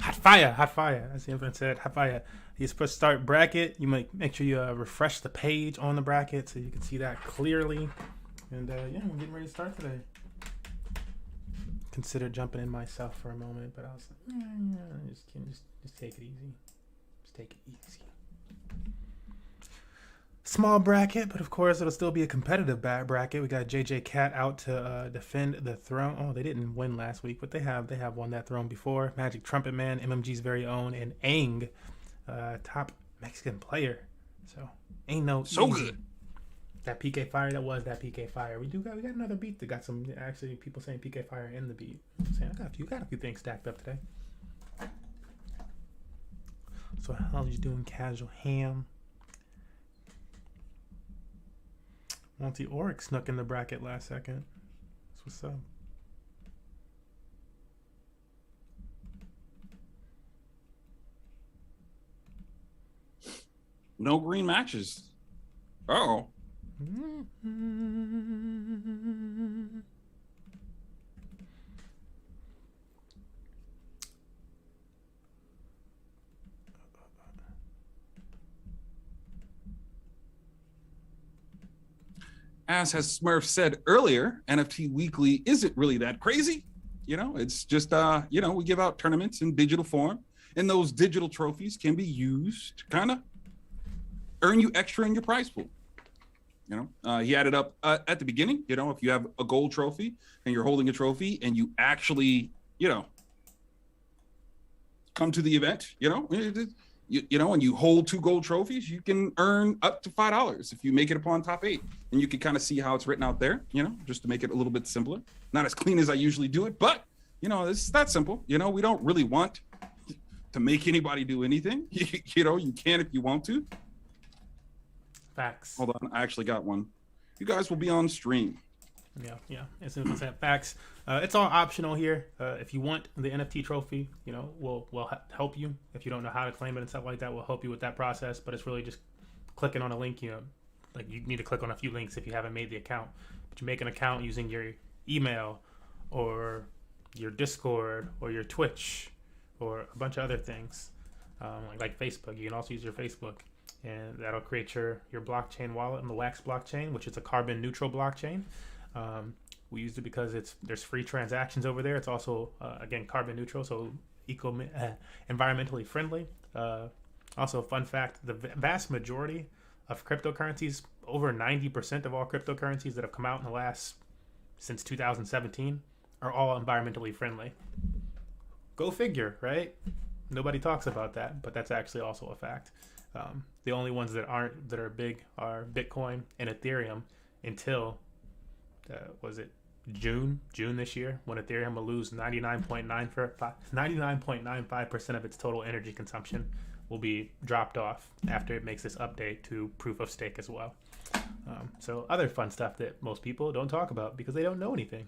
Hot fire, hot fire. As the infant said, hot fire. You press start bracket. You might make sure you refresh the page on the bracket so you can see that clearly. And yeah, we're getting ready to start today. Considered jumping in myself for a moment, but I was like, just take it easy. Just take it easy. Small bracket, but of course it'll still be a competitive bracket. We got JJ Cat out to defend the throne. Oh, they didn't win last week, but they have won that throne before. Magic Trumpet Man, MMG's very own, and Aang, top Mexican player. So ain't no so easy. Good. That PK Fire, that was that PK Fire. We got another beat that got some actually people saying PK Fire in the beat. I'm saying I got a few things stacked up today. So how you doing, Casual Ham? Monty Oric snuck in the bracket last second. That's what's up. No green matches. Uh-oh. As has Smurf said earlier, NFT Weekly isn't really that crazy. You know, it's just, we give out tournaments in digital form, and those digital trophies can be used to kind of earn you extra in your prize pool. You know, he added up at the beginning, you know, if you have a gold trophy and you're holding a trophy and you actually, come to the event, and you hold 2 gold trophies, you can earn up to $5 if you make it upon top 8. And you can kind of see how it's written out there, just to make it a little bit simpler. Not as clean as I usually do it, but, it's that simple. We don't really want to make anybody do anything. You can if you want to. Facts. Hold on, I actually got one. You guys will be on stream. Yeah. It's 100% facts. It's all optional here. If you want the NFT trophy, we'll help you. If you don't know how to claim it and stuff like that, we'll help you with that process. But it's really just clicking on a link. Like you need to click on a few links if you haven't made the account. But you make an account using your email or your Discord or your Twitch or a bunch of other things, like Facebook. You can also use your Facebook. And that'll create your blockchain wallet on the Wax blockchain, which is a carbon neutral blockchain. We used it because there's free transactions over there. It's also again carbon neutral, so environmentally friendly. Also, fun fact: the vast majority of cryptocurrencies, over 90% of all cryptocurrencies that have come out in the last since 2017 are all environmentally friendly. Go figure, right? Nobody talks about that, but that's actually also a fact. The only ones that are big are Bitcoin and Ethereum until was it June this year, when Ethereum will lose 99.95% of its total energy consumption will be dropped off after it makes this update to proof of stake as well. So other fun stuff that most people don't talk about because they don't know anything.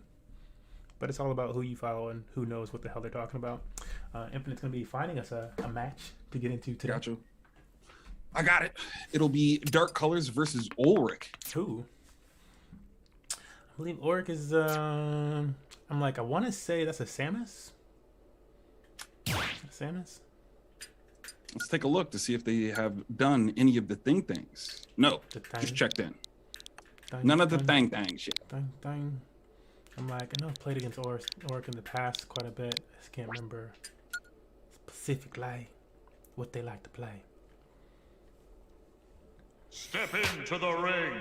But it's all about who you follow and who knows what the hell they're talking about. Infinite's going to be finding us a match to get into today. Gotcha. I got it. It'll be Dark Colors versus Ulrich. Who? I believe Ulrich is, I want to say that's a Samus? Samus? Let's take a look to see if they have done any of the things. No, just checked in. None of the thing shit. Thing. I'm like, I know I've played against Ulrich in the past quite a bit. I just can't remember specifically what they like to play. Step into the ring.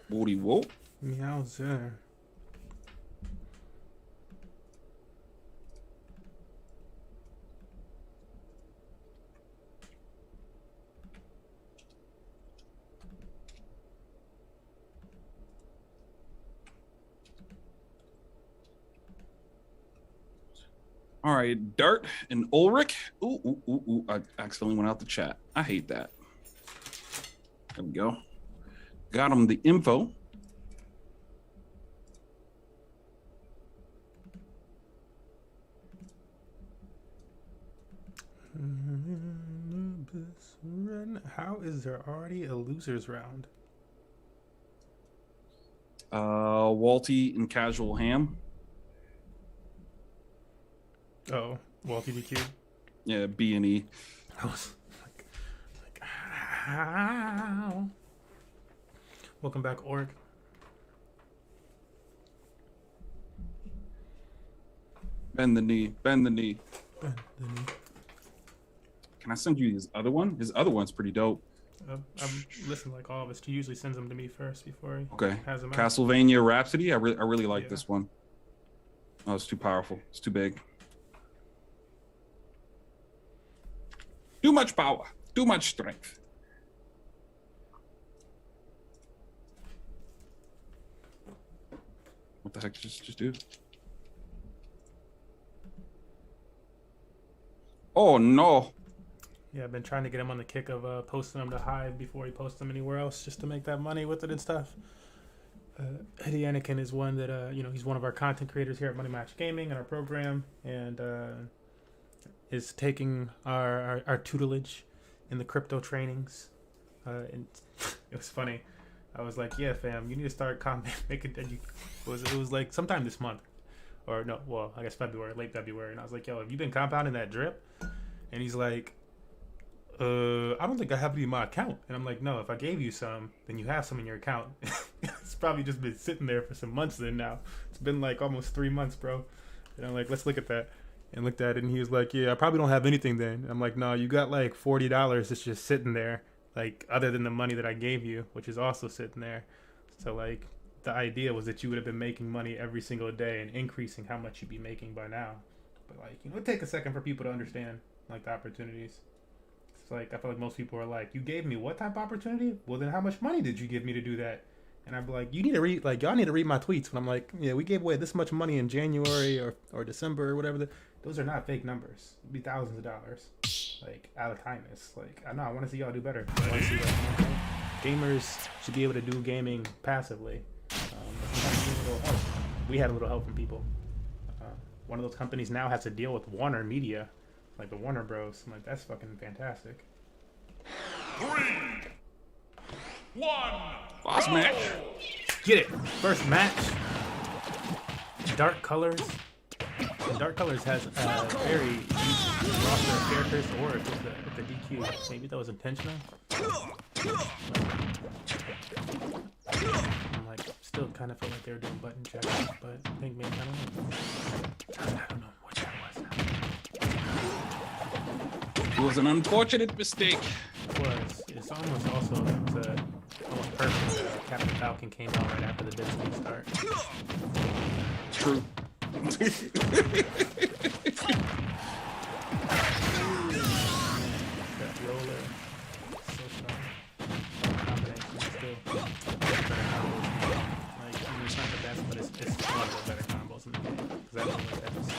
Woody whoop. Meowzer. All right, Dart and Ulrich. Ooh. I accidentally went out the chat. I hate that. There we go. Got him the info. How is there already a losers round? Walty and Casual Ham. Oh, Walty DQ. Yeah, B and E. I was like, how? Welcome back, Org. Bend the knee. Bend the knee. Can I send you his other one? His other one's pretty dope. I'm listening like all of us. He usually sends them to me first before he has them out. Castlevania Rhapsody. I really like this one. Oh, it's too powerful. It's too big. Too much power. Too much strength. What the heck just do? Oh no. Yeah, I've been trying to get him on the kick of posting them to Hive before he posts them anywhere else, just to make that money with it and stuff. Eddie Anakin is one that he's one of our content creators here at Money Match Gaming in our program, and is taking our tutelage in the crypto trainings. And it was funny. I was like, yeah, fam, you need to start making. It was like sometime this month, or no, well, I guess February, late February. And I was like, yo, have you been compounding that drip? And he's like, I don't think I have any in my account. And I'm like, no, if I gave you some, then you have some in your account. It's probably just been sitting there for some months then now. It's been like almost 3 months, bro. And I'm like, let's look at that. And looked at it, and he was like, yeah, I probably don't have anything then. And I'm like, no, you got like $40 that's just sitting there, like other than the money that I gave you, which is also sitting there. So like the idea was that you would have been making money every single day and increasing how much you'd be making by now. But like, it'd take a second for people to understand like the opportunities. It's like, I feel like most people are like, you gave me what type of opportunity? Well, then how much money did you give me to do that? And I'm like, you need to read, like, y'all need to read my tweets. And I'm like, yeah, we gave away this much money in January or December or whatever. Those are not fake numbers. It'd be thousands of dollars, like, out of kindness. Like, I know, I want to see y'all do better. I want to see, like, gamers should be able to do gaming passively. We had a little help from people. One of those companies now has to deal with Warner Media, like the Warner Bros. I'm like, that's fucking fantastic. 3, 1, Boss match. get it. First match. Dark Colors. And Dark Colors has a very unique roster of characters, or if it's a DQ. Maybe that was intentional. I'm like, still kind of feel like they were doing button checks, but I think maybe, I don't know what that was. It was an unfortunate mistake. It was. It's almost also almost perfect. Captain Falcon came out right after the business start. True. That roller, so strong. Combination still better combos. Like, I mean, it's not the best, but it's one of the better combos in the game. Because I don't like that so.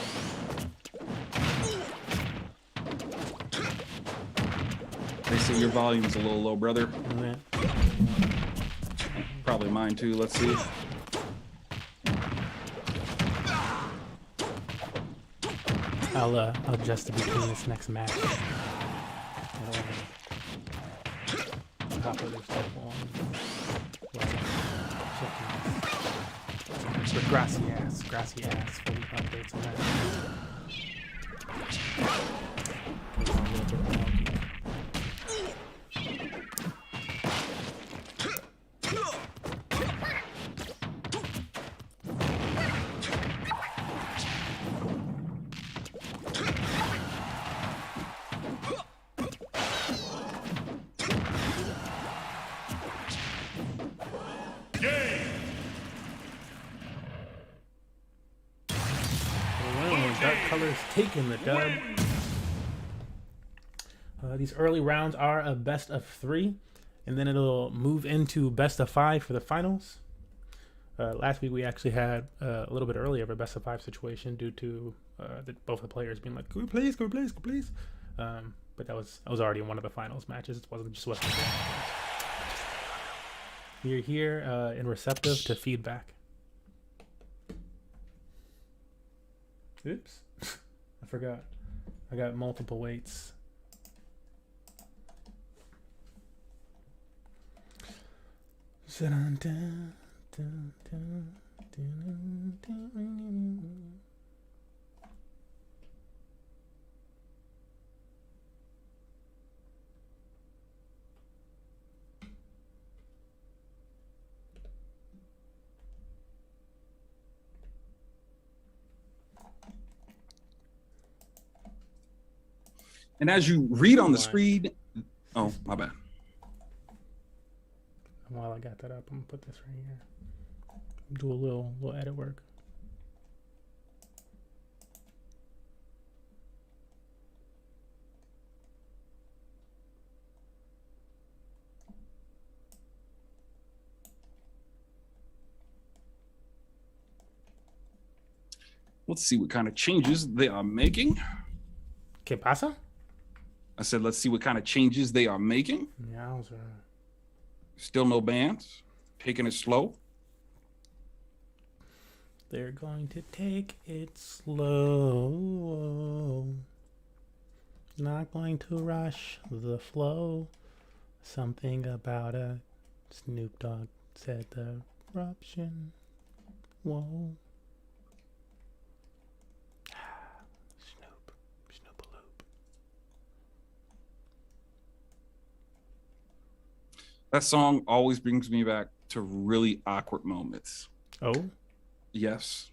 They say your volume's a little low, brother. Yeah. Probably mine too. Let's see. I'll adjust to between this next match. Top of this one. With grassy ass fully updates on that. Dark Colors taking the dub. These early rounds are a best of 3, and then it'll move into best of 5 for the finals. Last week we actually had a little bit earlier of a best of 5 situation due to both the players being like, "Can we please?" But that was already in one of the finals matches. It wasn't. We're here and receptive to feedback. Oops. I forgot. I got multiple weights. And as you read on the screen, oh, my bad. While I got that up, I'm gonna put this right here. Do a little edit work. Let's see what kind of changes they are making. ¿Qué pasa? I said, let's see what kind of changes they are making. Yowza. Still no bans. Taking it slow. They're going to take it slow. Not going to rush the flow. Something about a Snoop Dogg said the eruption. Whoa. That song always brings me back to really awkward moments. Oh? Yes.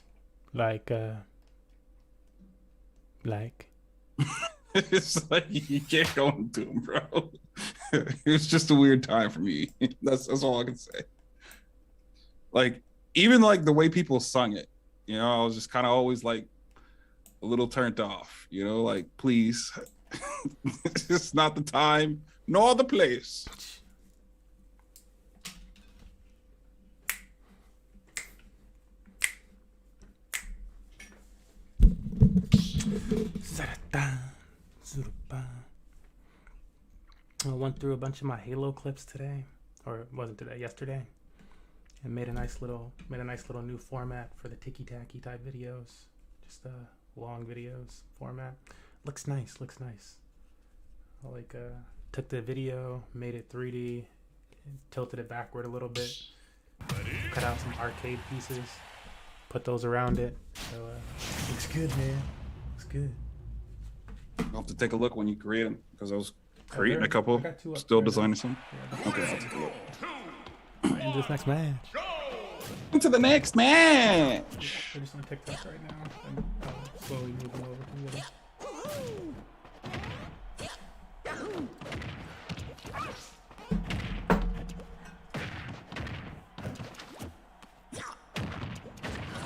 Like It's like you can't go into them, bro. It was just a weird time for me. That's all I can say. Like, even like the way people sung it, you know, I was just kind of always like a little turned off, you know, like, please. It's not the time nor the place. I went through a bunch of my Halo clips today, or it wasn't today, yesterday, and made a nice little new format for the ticky-tacky type videos, just long videos format. Looks nice. I like took the video, made it 3D, tilted it backward a little bit. cut out some arcade pieces, put those around it. So looks good, man. Looks good. I'll have to take a look when you create them because I was creating a I couple, got two up still there now. designing some. Yeah, Okay, I'll take a look. into this next match. Into the next match. We're just on TikTok right now. I'm slowly moving over to the other.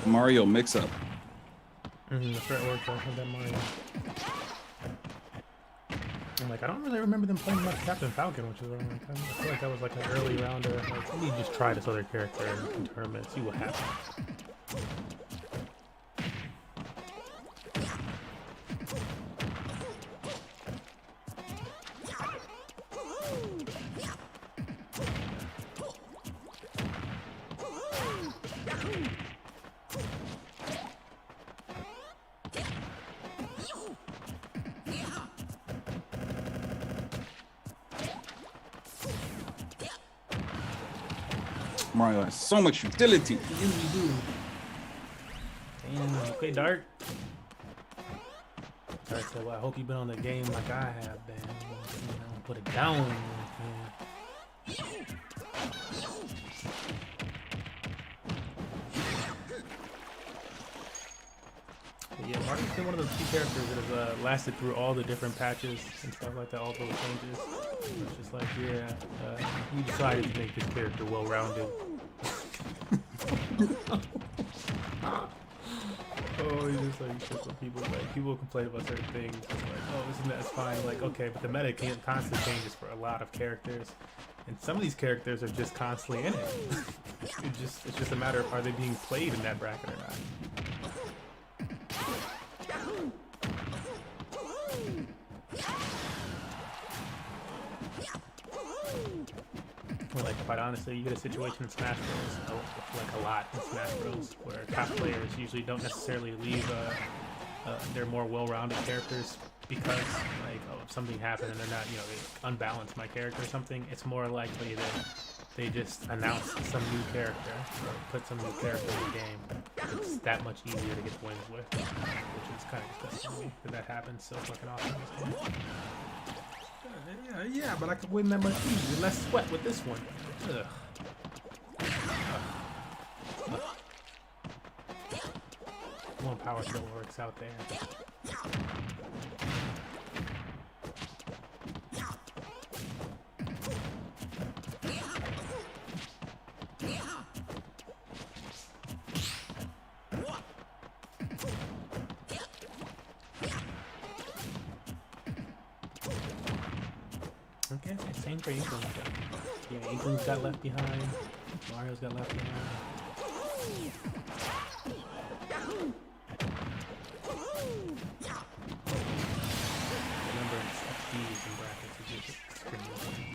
Mario mix-up. That's right, worked out with that Mario. I'm like, I don't really remember them playing much Captain Falcon, which is wrong. I feel like that was like an early rounder. Like, let me just try this other character in tournament, see what happens. Mario has so much utility. You do. Damn, okay, Dart. Dart said, well, I hope you've been on the game like I have been. You know, put it down. Yeah, Mario's been one of those few characters that has lasted through all the different patches and stuff like that, all those changes. It's just like, yeah, we decided to make this character well-rounded. Oh, he's just like shit with people. Like, people complain about certain things. It's like, oh, isn't that fine? Like, okay, but the meta constantly changes for a lot of characters, and some of these characters are just constantly in it. It's just a matter of are they being played in that bracket or not. Or like, quite honestly, you get a situation in Smash Bros. Like a lot in Smash Bros. Where top players usually don't necessarily leave their more well-rounded characters because, like, oh, if something happened and they're not, you know, they unbalance my character or something, it's more likely that they just announce some new character or put some new character in the game. It's that much easier to get wins with, which is kind of disgusting to me that happens so fucking often in this game. Yeah, but I could win that much easier. Less sweat with this one. Ugh. More power still works out there. Okay, same for Inklings. Yeah, Inklings got left behind. Mario's got left behind. Remember, it's F's and brackets. It's just extremely important.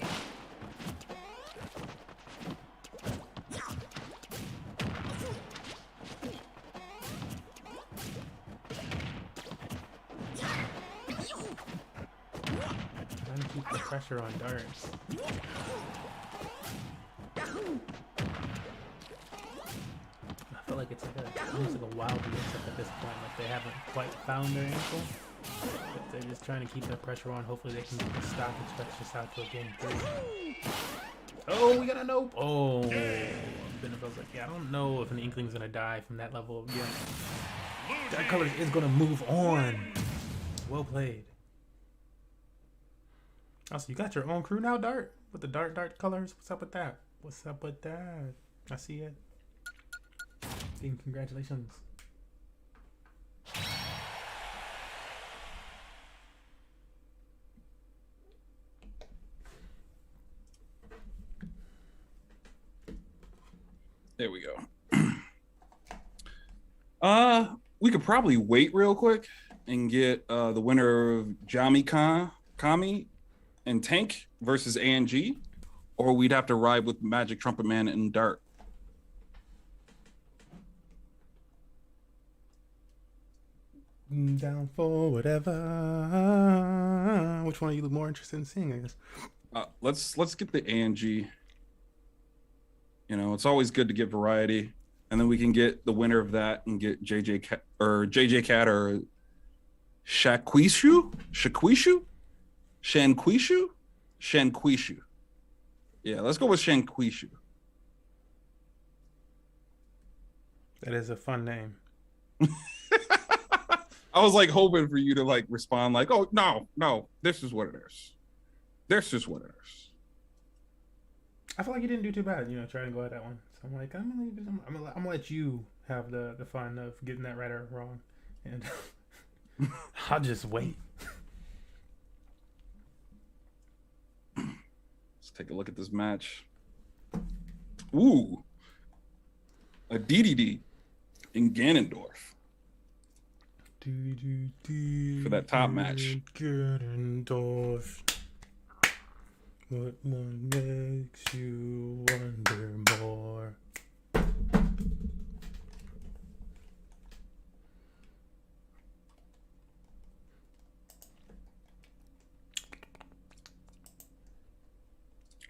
Trying to keep the pressure on darts. I feel like it's like almost like a wild mix-up at this point. Like they haven't quite found their ankle, but they're just trying to keep that pressure on. Hopefully they can get the stock and stretch this out to a game 3. Oh, we got a nope. Oh, then I was like, yeah, I don't know if an Inkling's gonna die from that level of Dark Colors is gonna move on. Well played. Also, you got your own crew now, Dart? With the Dart Colors? What's up with that? What's up with that? I see it. Congratulations. There we go. We could probably wait real quick and get the winner of Kami and Tank versus Aang, or we'd have to ride with Magic Trumpet Man and Dart. Down for whatever. Which one are you more interested in seeing, I guess? Let's get the Aang. You know, it's always good to get variety, and then we can get the winner of that and get JJ Cat or Shanquishu. Yeah, let's go with Shanquishu. That is a fun name. I was like hoping for you to like respond like, oh no, this is what it is. This is what it is. I feel like you didn't do too bad, you know, trying to go at that one. So I'm like, I'm gonna let you have the fun of getting that right or wrong, and I'll just wait. Let's take a look at this match. Ooh, a DDD in Ganondorf for that top match. Ganondorf. What one makes you wonder more?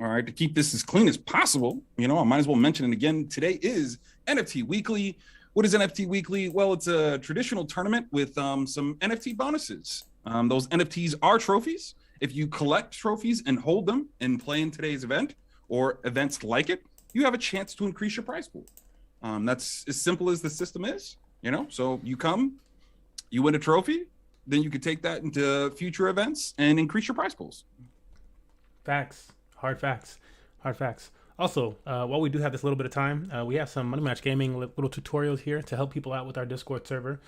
All right, to keep this as clean as possible, you know, I might as well mention it again. Today is NFT Weekly. What is NFT Weekly? Well, it's a traditional tournament with some NFT bonuses. Those NFTs are trophies. If you collect trophies and hold them and play in today's event or events like it, you have a chance to increase your prize pool. That's as simple as the system is, you know? So you come, you win a trophy, then you could take that into future events and increase your prize pools. Facts. Hard facts. Hard facts. Also, while we do have this little bit of time, we have some Money Match Gaming little tutorials here to help people out with our Discord server.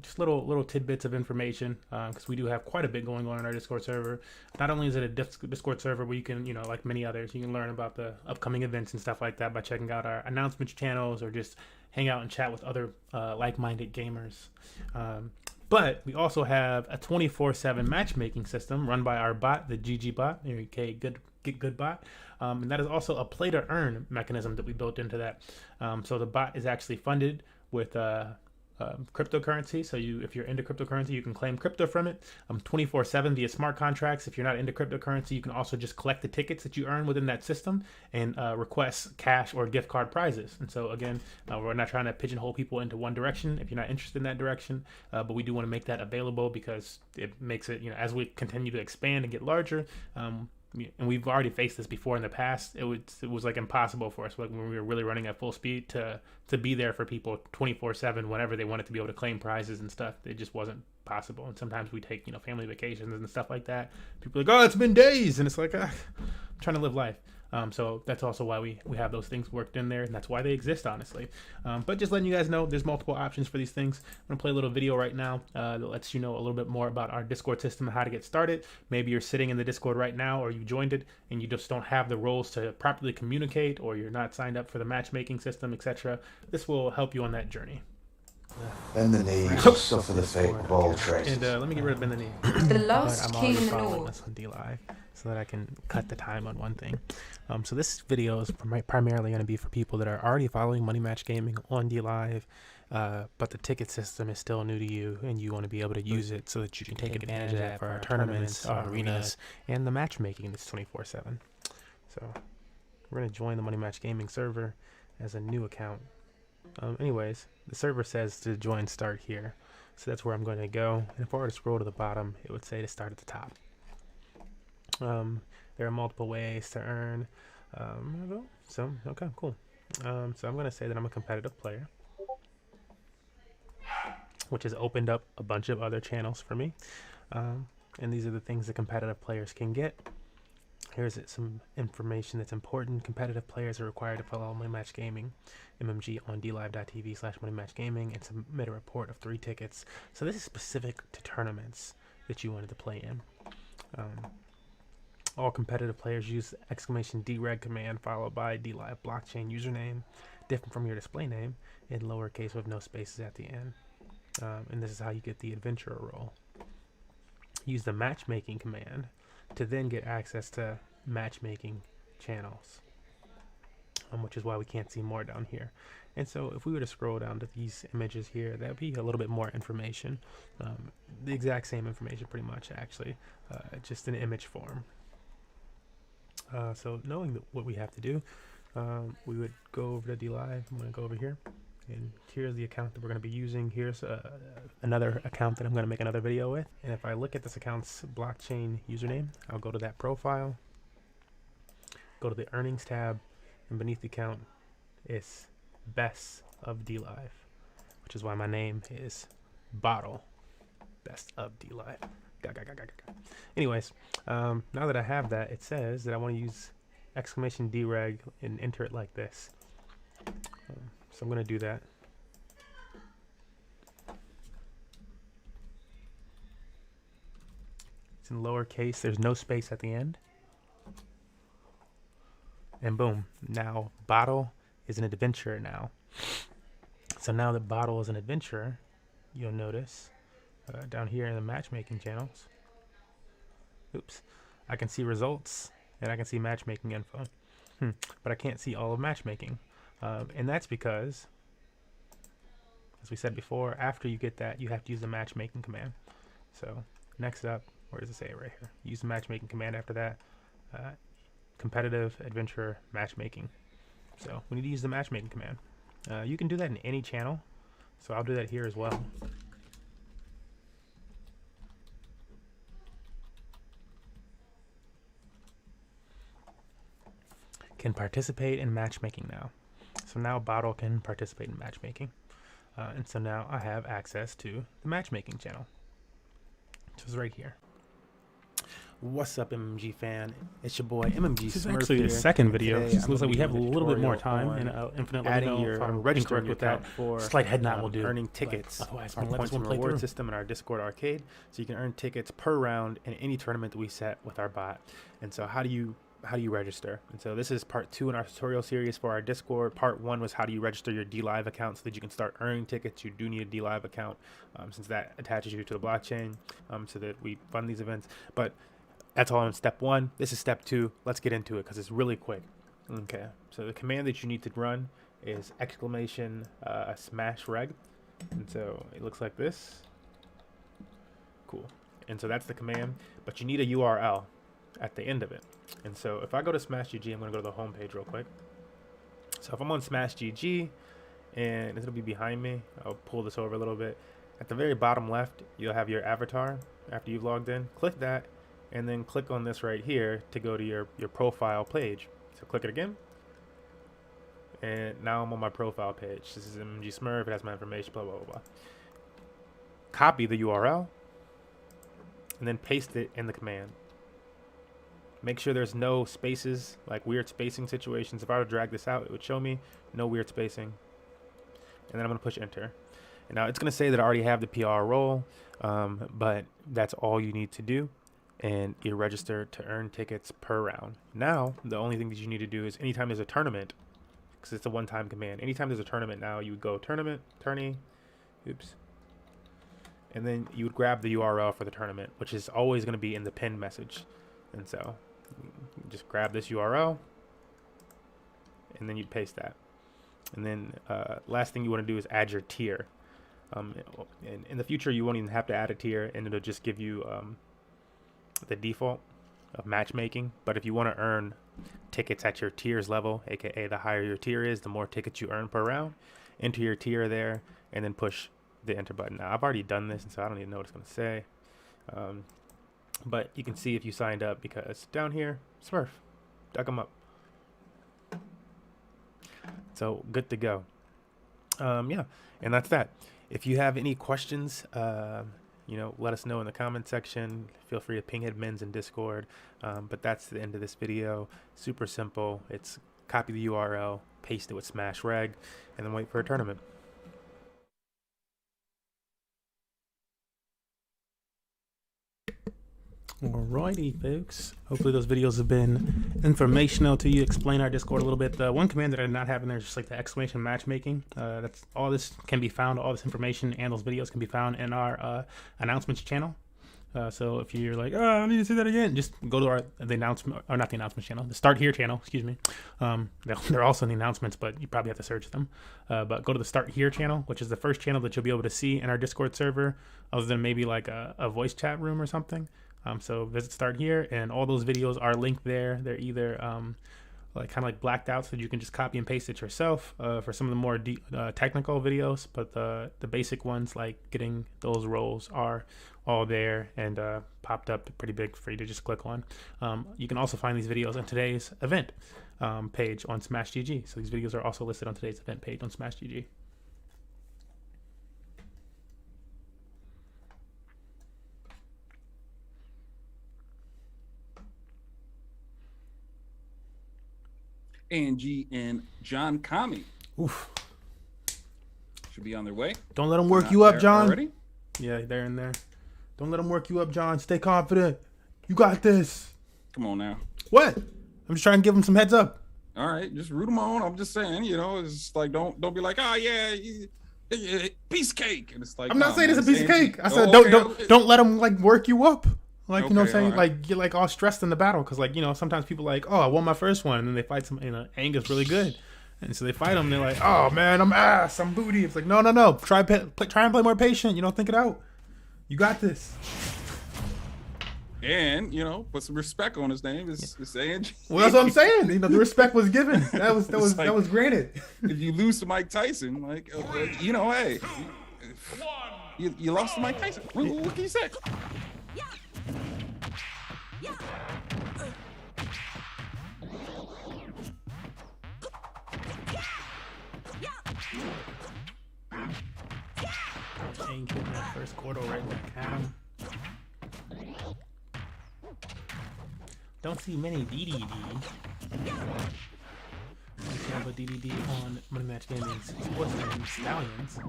Just little tidbits of information, because we do have quite a bit going on in our Discord server. Not only is it a Discord server where you can, you know, like many others, you can learn about the upcoming events and stuff like that by checking out our announcements channels or just hang out and chat with other like-minded gamers. But we also have a 24/7 matchmaking system run by our bot, the GG bot, aka Git Gud bot. And that is also a play to earn mechanism that we built into that. So the bot is actually funded with cryptocurrency. So if you're into cryptocurrency, you can claim crypto from it 24/7 via smart contracts. If you're not into cryptocurrency, you can also just collect the tickets that you earn within that system and request cash or gift card prizes. And so again, we're not trying to pigeonhole people into one direction if you're not interested in that direction, but we do want to make that available because it makes it, you know, as we continue to expand and get larger, and we've already faced this before in the past. It was like impossible for us, like when we were really running at full speed, to be there for people 24/7 whenever they wanted to be able to claim prizes and stuff. It just wasn't possible. And sometimes we take, you know, family vacations and stuff like that. People are like, oh, it's been days, and it's like, I'm trying to live life. So that's also why we have those things worked in there, and that's why they exist, honestly. But just letting you guys know, there's multiple options for these things. I'm going to play a little video right now that lets you know a little bit more about our Discord system and how to get started. Maybe you're sitting in the Discord right now, or you joined it, and you just don't have the roles to properly communicate, or you're not signed up for the matchmaking system, etc. This will help you on that journey. Bend the knee, suffer the fate of all traitors. And let me get rid of bend the knee. The last I'm king already in the following north. this on DLive so that I can cut the time on one thing. So this video is primarily going to be for people that are already following Money Match Gaming on DLive, but the ticket system is still new to you, and you want to be able to use it so that you can take advantage of that for our tournaments, arenas, and the matchmaking that's 24/7. So we're going to join the Money Match Gaming server as a new account. Anyways, the server says to join start here, so that's where I'm going to go. And if I were to scroll to the bottom, it would say to start at the top. There are multiple ways to earn. Okay, cool. So I'm going to say that I'm a competitive player, which has opened up a bunch of other channels for me. And these are the things that competitive players can get. Here's some information that's important. Competitive players are required to follow Money Match Gaming, MMG on dlive.tv/moneymatchgaming, and submit a report of 3 tickets. So this is specific to tournaments that you wanted to play in. All competitive players use !DREG command followed by DLive blockchain username, different from your display name, in lowercase with no spaces at the end. And this is how you get the adventurer role. Use the matchmaking command to then get access to matchmaking channels, which is why we can't see more down here. And so if we were to scroll down to these images here, that would be a little bit more information. The exact same information pretty much, actually, just in image form. So knowing what we have to do, we would go over to DLive. I'm going to go over here, and here's the account that we're going to be using. Here's another account that I'm going to make another video with. And if I look at this account's blockchain username, I'll go to that profile, go to the earnings tab, and beneath the account is Best of DLive, which is why my name is Bottle Best of DLive. Anyways, now that I have that, it says that I want to use exclamation dereg and enter it like this. So I'm going to do that. It's in lowercase. There's no space at the end. And boom. Now Bottle is an adventurer now. So now that Bottle is an adventurer, you'll notice down here in the matchmaking channels, oops, I can see results and I can see matchmaking info, but I can't see all of matchmaking, and that's because, as we said before, after you get that, you have to use the matchmaking command. So next up, where does it say it right here? Use the matchmaking command after that. Competitive, adventurer, matchmaking. So we need to use the matchmaking command. You can do that in any channel, so I'll do that here as well. Can participate in matchmaking now. So now Bottle can participate in matchmaking. And so now I have access to the matchmaking channel, which is right here. What's up, MMG fan? It's your boy MMG. This is actually the second video. It looks like we have a little bit more time, and infinitely adding your registering with that for slight head nod will do. Earning tickets, our points and reward system in our Discord arcade, so you can earn tickets per round in any tournament that we set with our bot. And so how do you register? And so this is part 2 in our tutorial series for our Discord. Part 1 was how do you register your DLive account so that you can start earning tickets. You do need a DLive account since that attaches you to the blockchain so that we fund these events. But that's all in step 1. This is step 2. Let's get into it because it's really quick. Okay, so the command that you need to run is exclamation smash reg. And so it looks like this. Cool. And so that's the command, but you need a URL at the end of it. And so if I go to Smash GG, I'm going to go to the home page real quick. So if I'm on Smash GG, and it'll be behind me, I'll pull this over a little bit. At the very bottom left, you'll have your avatar after you've logged in. Click that, and then click on this right here to go to your profile page. So click it again. And now I'm on my profile page. This is MMG Smurf. It has my information, blah, blah, blah, blah. Copy the URL, and then paste it in the command. Make sure there's no spaces, like weird spacing situations. If I were to drag this out, it would show me no weird spacing. And then I'm going to push enter. And now it's going to say that I already have the PR role, but that's all you need to do. And you register to earn tickets per round. Now, the only thing that you need to do is anytime there's a tournament, because it's a one-time command. Anytime there's a tournament now, you would go tournament, tourney, oops. And then you would grab the URL for the tournament, which is always going to be in the pinned message. And so just grab this URL and then you paste that. And then last thing you want to do is add your tier. And in the future, you won't even have to add a tier, and it'll just give you the default of matchmaking. But if you want to earn tickets at your tiers level, aka the higher your tier is, the more tickets you earn per round, enter your tier there and then push the enter button. Now I've already done this, and so I don't even know what it's going to say. But you can see if you signed up, because down here, Smurf, dug them up. So good to go. Yeah, and that's that. If you have any questions, let us know in the comment section. Feel free to ping admins in Discord. But that's the end of this video. Super simple. It's copy the URL, paste it with smash reg, and then wait for a tournament. Alrighty, folks. Hopefully those videos have been informational to you. Explain our Discord a little bit. The one command that I did not have in there is just like the exclamation matchmaking. That's all. This can be found. All this information and those videos can be found in our announcements channel. So if you're like, oh, I need to see that again, just go to the announcement, or not the announcements channel, the Start Here channel. Excuse me. They're also in the announcements, but you probably have to search them. But go to the Start Here channel, which is the first channel that you'll be able to see in our Discord server, other than maybe like a voice chat room or something. So visit Start Here, and all those videos are linked there. They're either like kind of like blacked out, so you can just copy and paste it yourself for some of the more technical videos. But the basic ones, like getting those roles, are all there and popped up pretty big for you to just click on. You can also find these videos on today's event page on Smash GG. So these videos are also listed on today's event page on Smash GG. Angie and John Kami. Oof. Should be on their way. Don't let them work you up, John. Already? Yeah, they're in there. Don't let them work you up, John. Stay confident. You got this. Come on now. What? I'm just trying to give them some heads up. All right, just root them on. I'm just saying, you know, it's like don't be like, oh yeah, piece of cake. And it's like, I'm not saying man, it's a piece of Angie. cake. I said okay. don't let them like work you up. Like, you know what I'm saying? all right. Like, get like all stressed in the battle. Because, like, you know, sometimes people like, oh, I won my first one. And then they fight some, you know, Aang is really good. And so they fight him. And they're like, oh, man, I'm ass. I'm booty. It's like, no. Try and play more patient. You know, think it out. You got this. And, you know, put some respect on his name. It's Angie. Well, that's what I'm saying. You know, the respect was given. That was granted. If you lose to Mike Tyson, like, you know, hey, you lost to Mike Tyson. What can you say? Aang getting that first quarter right back at him. Don't see many DDD. We have a DDD on Money Match Gaming's Sports and Stallions.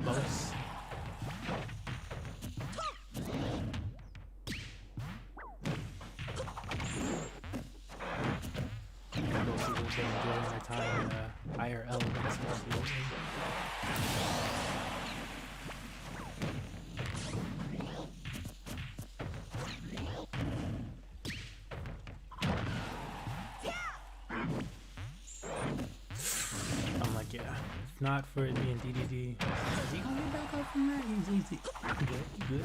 Both. Go see what they're enjoying their time in IRL events, especially. I'm like, yeah, if not for it being DDD, is he gonna get back up from that? He's easy. Good.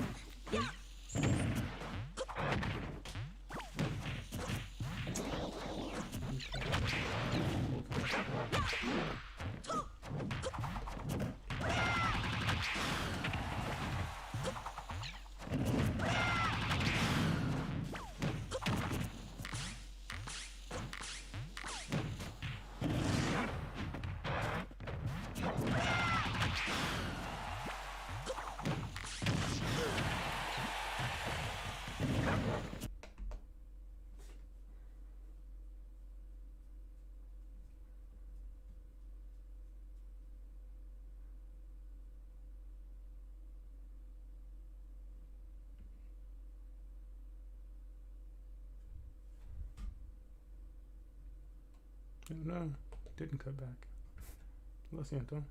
No, didn't cut back. Lo siento.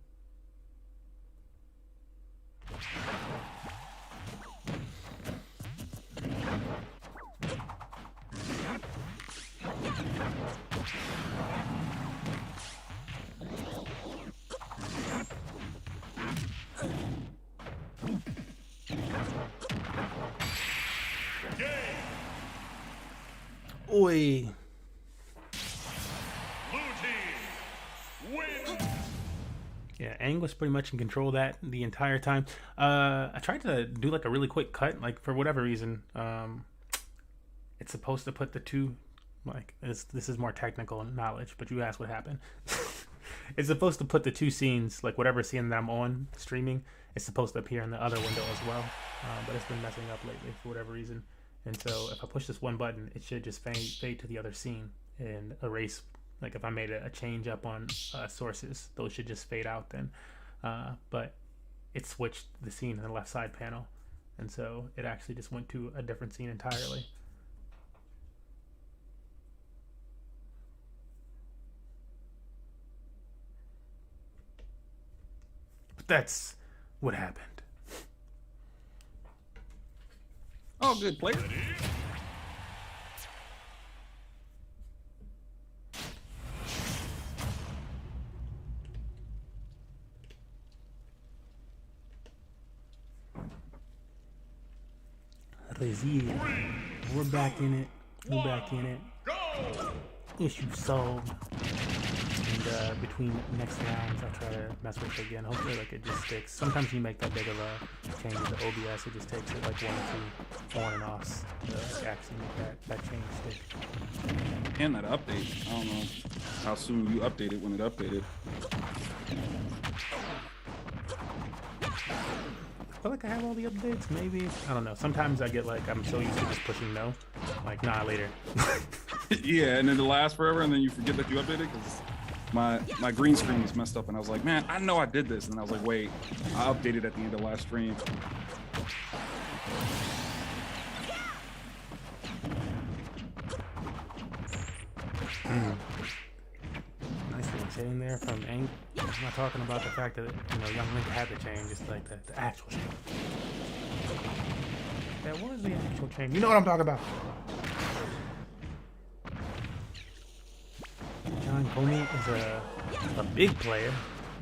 Oi. Yeah, Aang was pretty much in control of that the entire time. I tried to do like a really quick cut, like for whatever reason. It's supposed to put the two, like this is more technical knowledge, but you asked what happened. It's supposed to put the two scenes, like whatever scene that I'm on streaming, it's supposed to appear in the other window as well. But it's been messing up lately for whatever reason. And so if I push this one button, it should just fade to the other scene and erase. Like if I made a change up on sources, those should just fade out then. But it switched the scene in the left side panel. And so it actually just went to a different scene entirely. But that's what happened. Oh, good play. We're back in it. We're back in it. issue solved. And between next rounds, I'll try to mess with it again. Hopefully, like, it just sticks. Sometimes you make that big of a change with the OBS, it just takes it like 1 or 2 on and offs to actually make that change stick. And that update. I don't know how soon you update it when it updated. I feel like I have all the updates, maybe. I don't know. Sometimes I get like, I'm so used to just pushing no. Like, nah, later. Yeah, and then it lasts forever, and then you forget that you updated because my green screen was messed up, and I was like, man, I know I did this, and I was like, wait, I updated at the end of last stream. Nice little chain there from Aang. I'm not talking about the fact that, you know, Young Link had the chain, just like the actual chain. That was the actual chain. You know what I'm talking about. John Comey is a big player.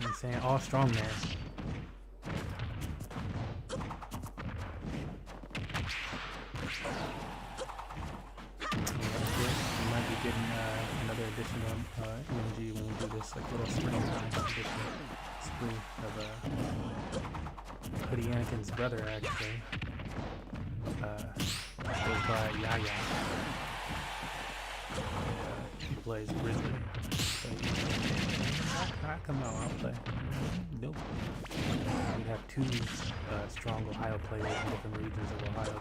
I'm saying all strong man. We might be getting another edition of MMG when we do this like little springtime edition spree of Hoodie Anakin's brother actually. Goes by Yaya. He plays Grizzly. I come out, I'll play. Nope. We have 2 strong Ohio players in different regions of Ohio.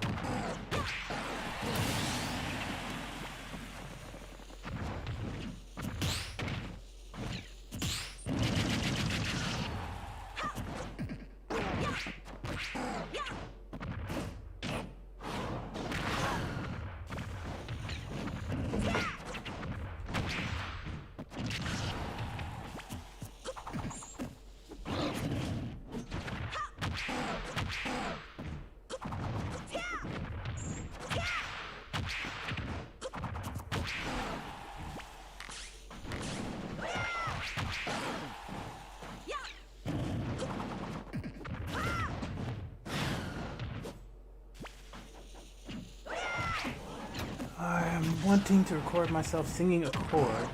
I'm wanting to record myself singing a chord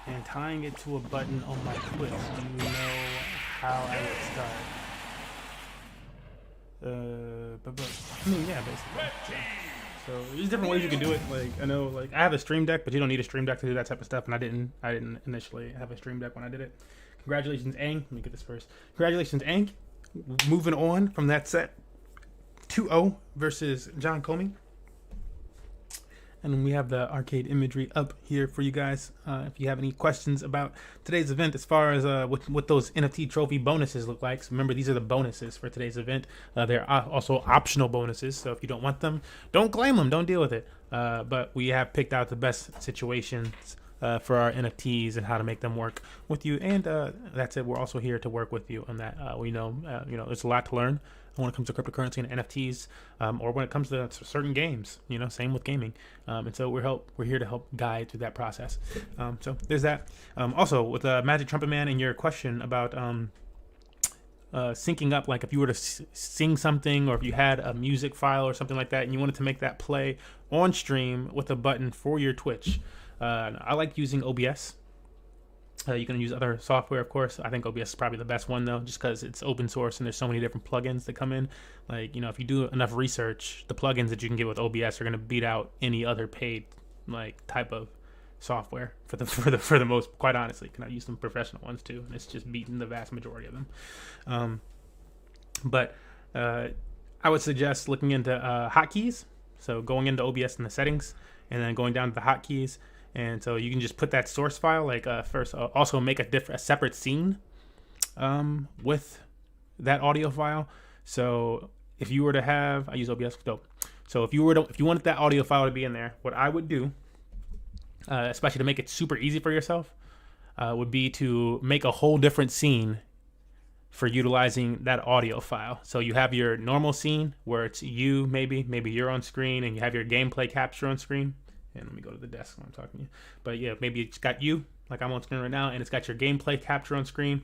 and tying it to a button on my Twitch. Do you know how I would start? I mean, yeah, basically. So there's different ways you can do it. Like, I know, like, I have a stream deck, but you don't need a stream deck to do that type of stuff. And I didn't initially have a stream deck when I did it. Congratulations, Aang. Let me get this first. Congratulations, Aang. Moving on from that set. 2-0 versus John Comey. And we have the arcade imagery up here for you guys. If you have any questions about today's event, as far as what those NFT Trophy bonuses look like. So remember, these are the bonuses for today's event. They're also optional bonuses. So if you don't want them, don't claim them. Don't deal with it. But we have picked out the best situations for our NFTs and how to make them work with you. And that's it. We're also here to work with you on that. We know, there's a lot to learn when it comes to cryptocurrency and NFTs, or when it comes to certain games, same with gaming. And so we're here to help guide through that process. So there's that. Also with Magic Trumpet Man and your question about syncing up, like if you were to sing something, or if you had a music file or something like that, and you wanted to make that play on stream with a button for your Twitch. I like using OBS. You can use other software, of course. I think OBS is probably the best one, though, just because it's open source and there's so many different plugins that come in. Like, if you do enough research, the plugins that you can get with OBS are going to beat out any other paid type of software for the most. Quite honestly, can I use some professional ones too? And it's just beating the vast majority of them. But I would suggest looking into hotkeys. So going into OBS in the settings, and then going down to the hotkeys. And so you can just put that source file, first, also make a separate scene with that audio file. So if you were to have, I use OBS, dope. So if you wanted that audio file to be in there, what I would do, especially to make it super easy for yourself, would be to make a whole different scene for utilizing that audio file. So you have your normal scene where it's you, maybe you're on screen, and you have your gameplay capture on screen. And let me go to the desk when I'm talking to you. But yeah, maybe it's got you, like I'm on screen right now, and it's got your gameplay capture on screen.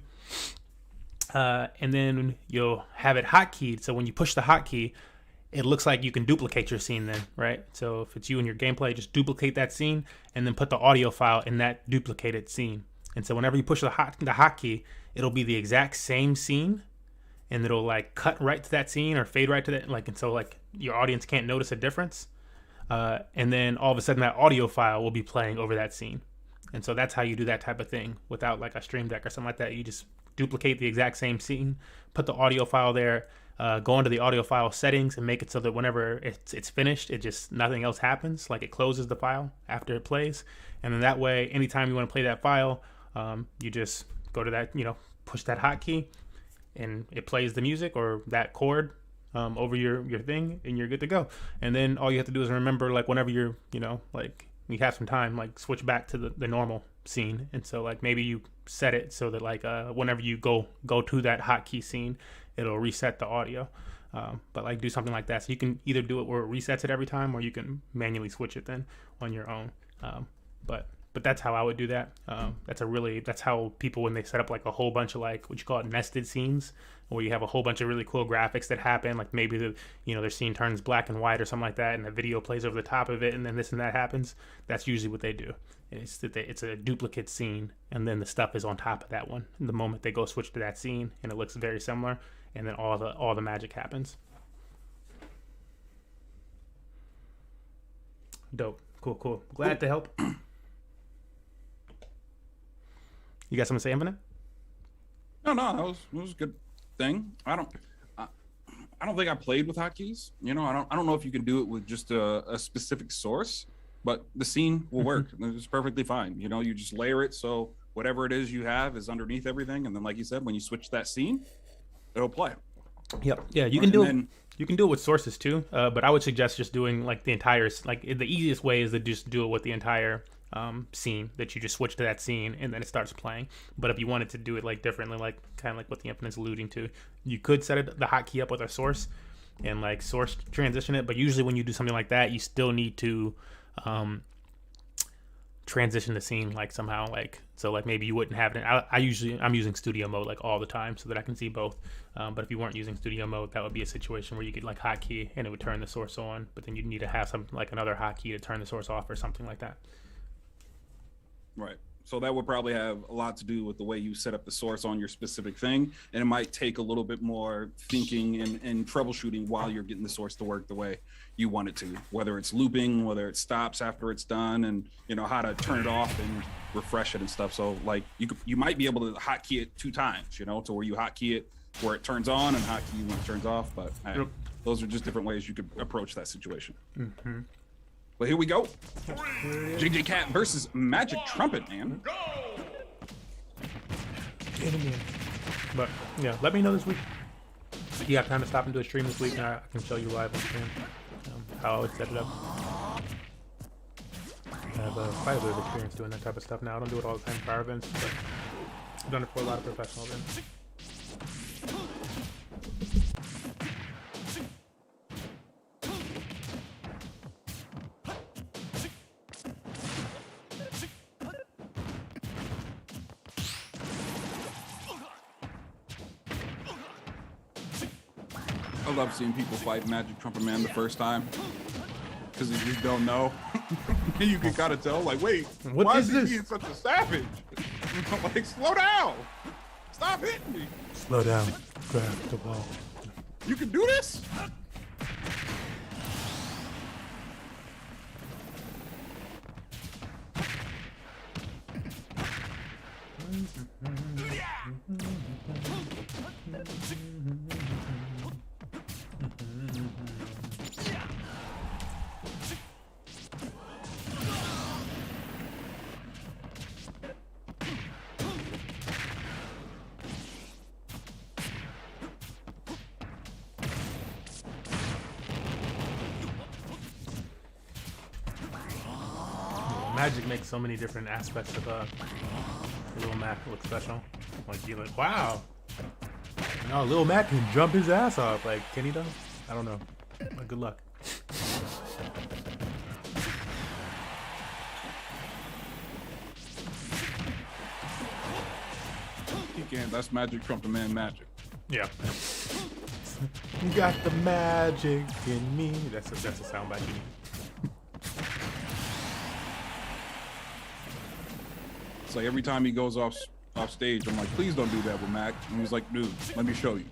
And then you'll have it hotkeyed. So when you push the hotkey, it looks like you can duplicate your scene then, right? So if it's you and your gameplay, just duplicate that scene and then put the audio file in that duplicated scene. And so whenever you push the hotkey, it'll be the exact same scene, and it'll like cut right to that scene or fade right to that, like, and so like your audience can't notice a difference. And then all of a sudden that audio file will be playing over that scene. And so that's how you do that type of thing without like a Stream Deck or something like that. You just duplicate the exact same scene, put the audio file there, go into the audio file settings and make it so that whenever it's finished, it just, nothing else happens. Like it closes the file after it plays. And then that way, anytime you want to play that file, you just go to that, push that hotkey and it plays the music or that chord over your thing, and you're good to go. And then all you have to do is remember, like, whenever you're, like, you have some time, like, switch back to the normal scene. And so, like, maybe you set it so that, like, whenever you go to that hotkey scene, it'll reset the audio. But, like, do something like that. So you can either do it where it resets it every time, or you can manually switch it then on your own. But that's how I would do that. That's how people, when they set up like a whole bunch of like what you call it nested scenes, where you have a whole bunch of really cool graphics that happen, like maybe their scene turns black and white or something like that, and the video plays over the top of it, and then this and that happens. That's usually what they do. It's a duplicate scene, and then the stuff is on top of that one. And the moment they go switch to that scene, and it looks very similar, and then all the magic happens. Dope. Cool. Glad to help. You got something to say, Infinite? No, that was a good thing. I don't think I played with hotkeys. I don't know if you can do it with just a specific source, but the scene will work. It's perfectly fine. You just layer it so whatever it is you have is underneath everything, and then, like you said, when you switch that scene, it'll play. Yep. Yeah, you can do it. You can do it with sources too, but I would suggest just doing like the entire. Like the easiest way is to just do it with the entire scene, that you just switch to that scene and then it starts playing. But if you wanted to do it like differently, like kind of like what the Infinite's alluding to, you could set the hotkey up with a source and like source transition it. But usually when you do something like that, you still need to transition the scene like somehow, like so like maybe you wouldn't have it. I'm using studio mode like all the time so that I can see both. But if you weren't using studio mode, that would be a situation where you could like hotkey and it would turn the source on, but then you'd need to have some like another hotkey to turn the source off or something like that. Right. So that would probably have a lot to do with the way you set up the source on your specific thing. And it might take a little bit more thinking and troubleshooting while you're getting the source to work the way you want it to, whether it's looping, whether it stops after it's done, and how to turn it off and refresh it and stuff. So like you might be able to hotkey it 2 times, to where you hotkey it where it turns on and hotkey when it turns off. But those are just different ways you could approach that situation. Mm-hmm. Well, here we go. JJ Cat versus Magic Trumpet, man. But yeah, let me know this week. You have time to stop and do a stream this week, and I can show you live on stream how I always set it up. I have quite a bit of experience doing that type of stuff now. I don't do it all the time for our events, but I've done it for a lot of professional events. I love seeing people fight Magic Trumpet Man the first time because you just don't know. And you can kind of tell, like, wait, why is he being such a savage? Like, slow down. Stop hitting me. Slow down. Grab the ball. You can do this? Magic makes so many different aspects of Lil Mac look special. Like you're like, wow. No, Lil Mac can jump his ass off. Like, can he though? I don't know. But good luck. He can. That's Magic Trumpet Man magic. Yeah. Got the magic in me. That's a soundbite you need. It's like every time he goes off stage, I'm like, please don't do that with Mac. And he's like, dude, let me show you.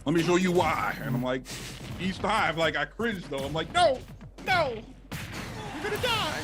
Let me show you why. And I'm like, each time, like I cringe though. I'm like, no, you're gonna die.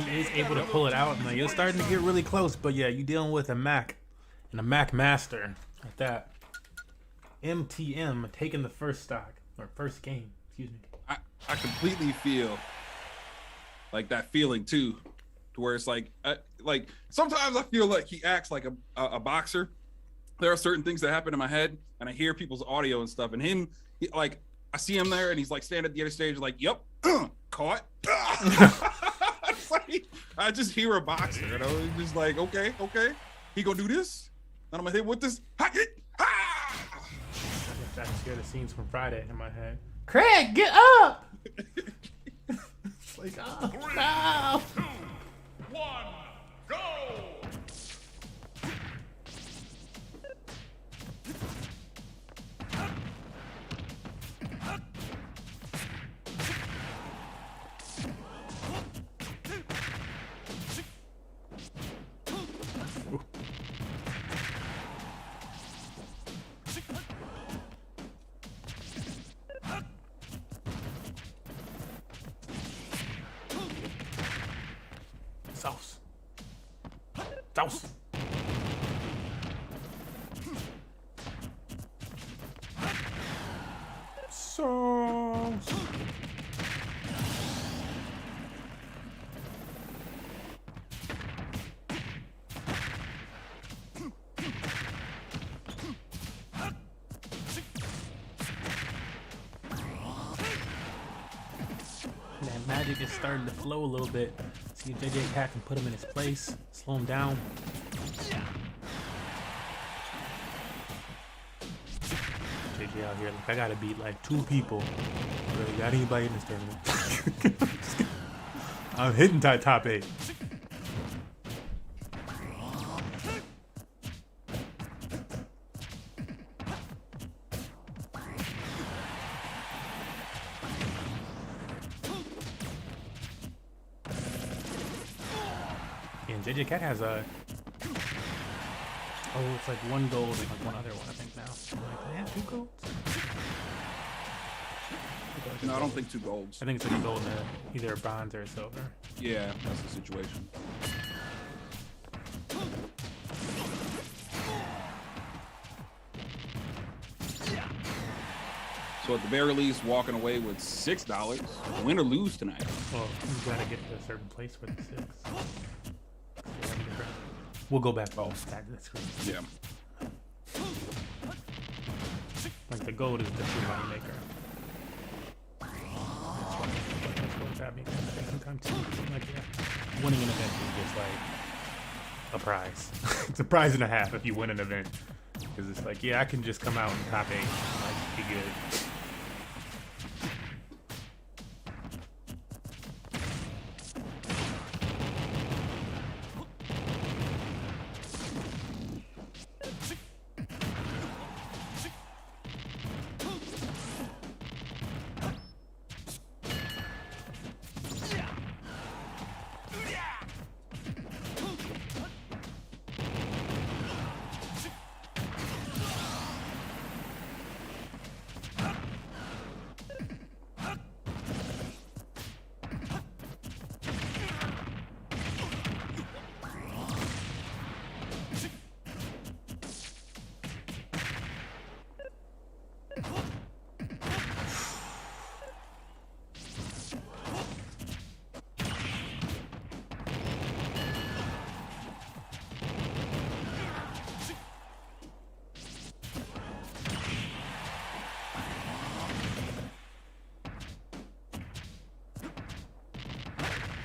He is able to pull it out. Like, you're starting to get really close, but yeah, you're dealing with a Mac and a Mac Master at that. MTM taking the first stock or first game. Excuse me. I completely feel like that feeling too, to where it's like sometimes I feel like he acts like a boxer. There are certain things that happen in my head, and I hear people's audio and stuff, and like I see him there, and he's like standing at the other stage, like, "Yep, caught." It's like, I just hear a boxer, you know. He's just like, okay, he gonna do this, and I'm gonna hit with this. I can hear the scenes from Friday in my head. Craig, get up! It's like, oh, 3, no! 2, 1, go! Sauce. Sauce. That magic is starting to flow a little bit. See if JJ Cat can put him in his place, slow him down. JJ out here, like, I gotta beat like 2 people. Really got anybody in this tournament? I'm hitting top 8. And JJ Cat has a it's like 1 gold and like 1 other one, I think now. Like, they have 2 golds? No, I don't think 2 golds. I think it's like a gold and either a bronze or a silver. Yeah, that's the situation. So at the very least, walking away with $6, win or lose tonight. Well, you gotta get to a certain place with the 6. We'll go back. Oh, that's great. Yeah. Like the gold is the true money maker. That's what's happening. Sometimes too, like, yeah, winning an event is just like a prize. It's a prize and a half if you win an event. Because it's like, yeah, I can just come out in top 8 and like be good.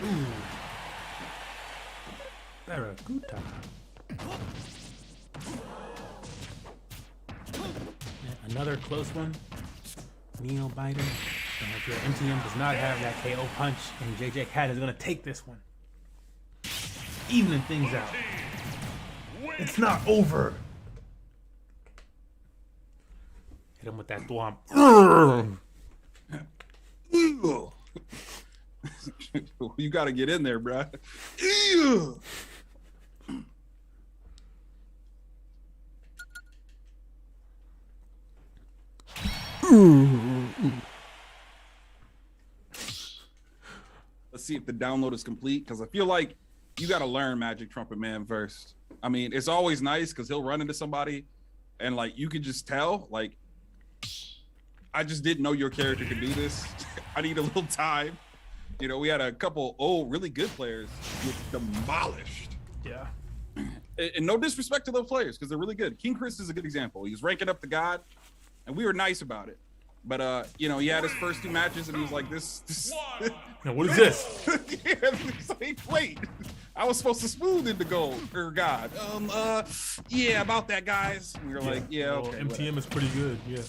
Ooh. Barracuda. Another close one. Neo Biter. And if your MTM does not have that KO punch, and JJ Cat is going to take this one. Evening things out. It's not over. Hit him with that thwomp. You got to get in there, bruh. Let's see if the download is complete, because I feel like you got to learn Magic Trumpet Man first. I mean, it's always nice because he'll run into somebody and like you can just tell, like, I just didn't know your character could do this. I need a little time. You know, we had a couple old, really good players get demolished. Yeah. And no disrespect to those players because they're really good. King Chris is a good example. He was ranking up to God, and we were nice about it. But you know, he had his first 2 matches, and he was like, "This." Now what is this? Yeah, it's like, wait, I was supposed to smooth into gold or God. Yeah, about that, guys. And we were like, yeah, well, okay. MTM whatever. is pretty good. Yeah.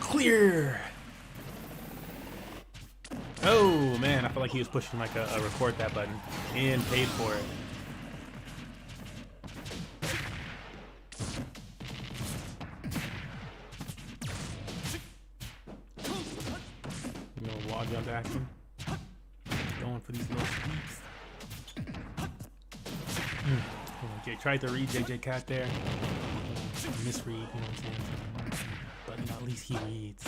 Clear. Oh man, I feel like he was pushing like a record that button and paid for it. You know, wall jump action. Going for these little sweeps. Jay tried to read JJ Cat there. Misread, you know what I'm saying? But you know, at least he reads.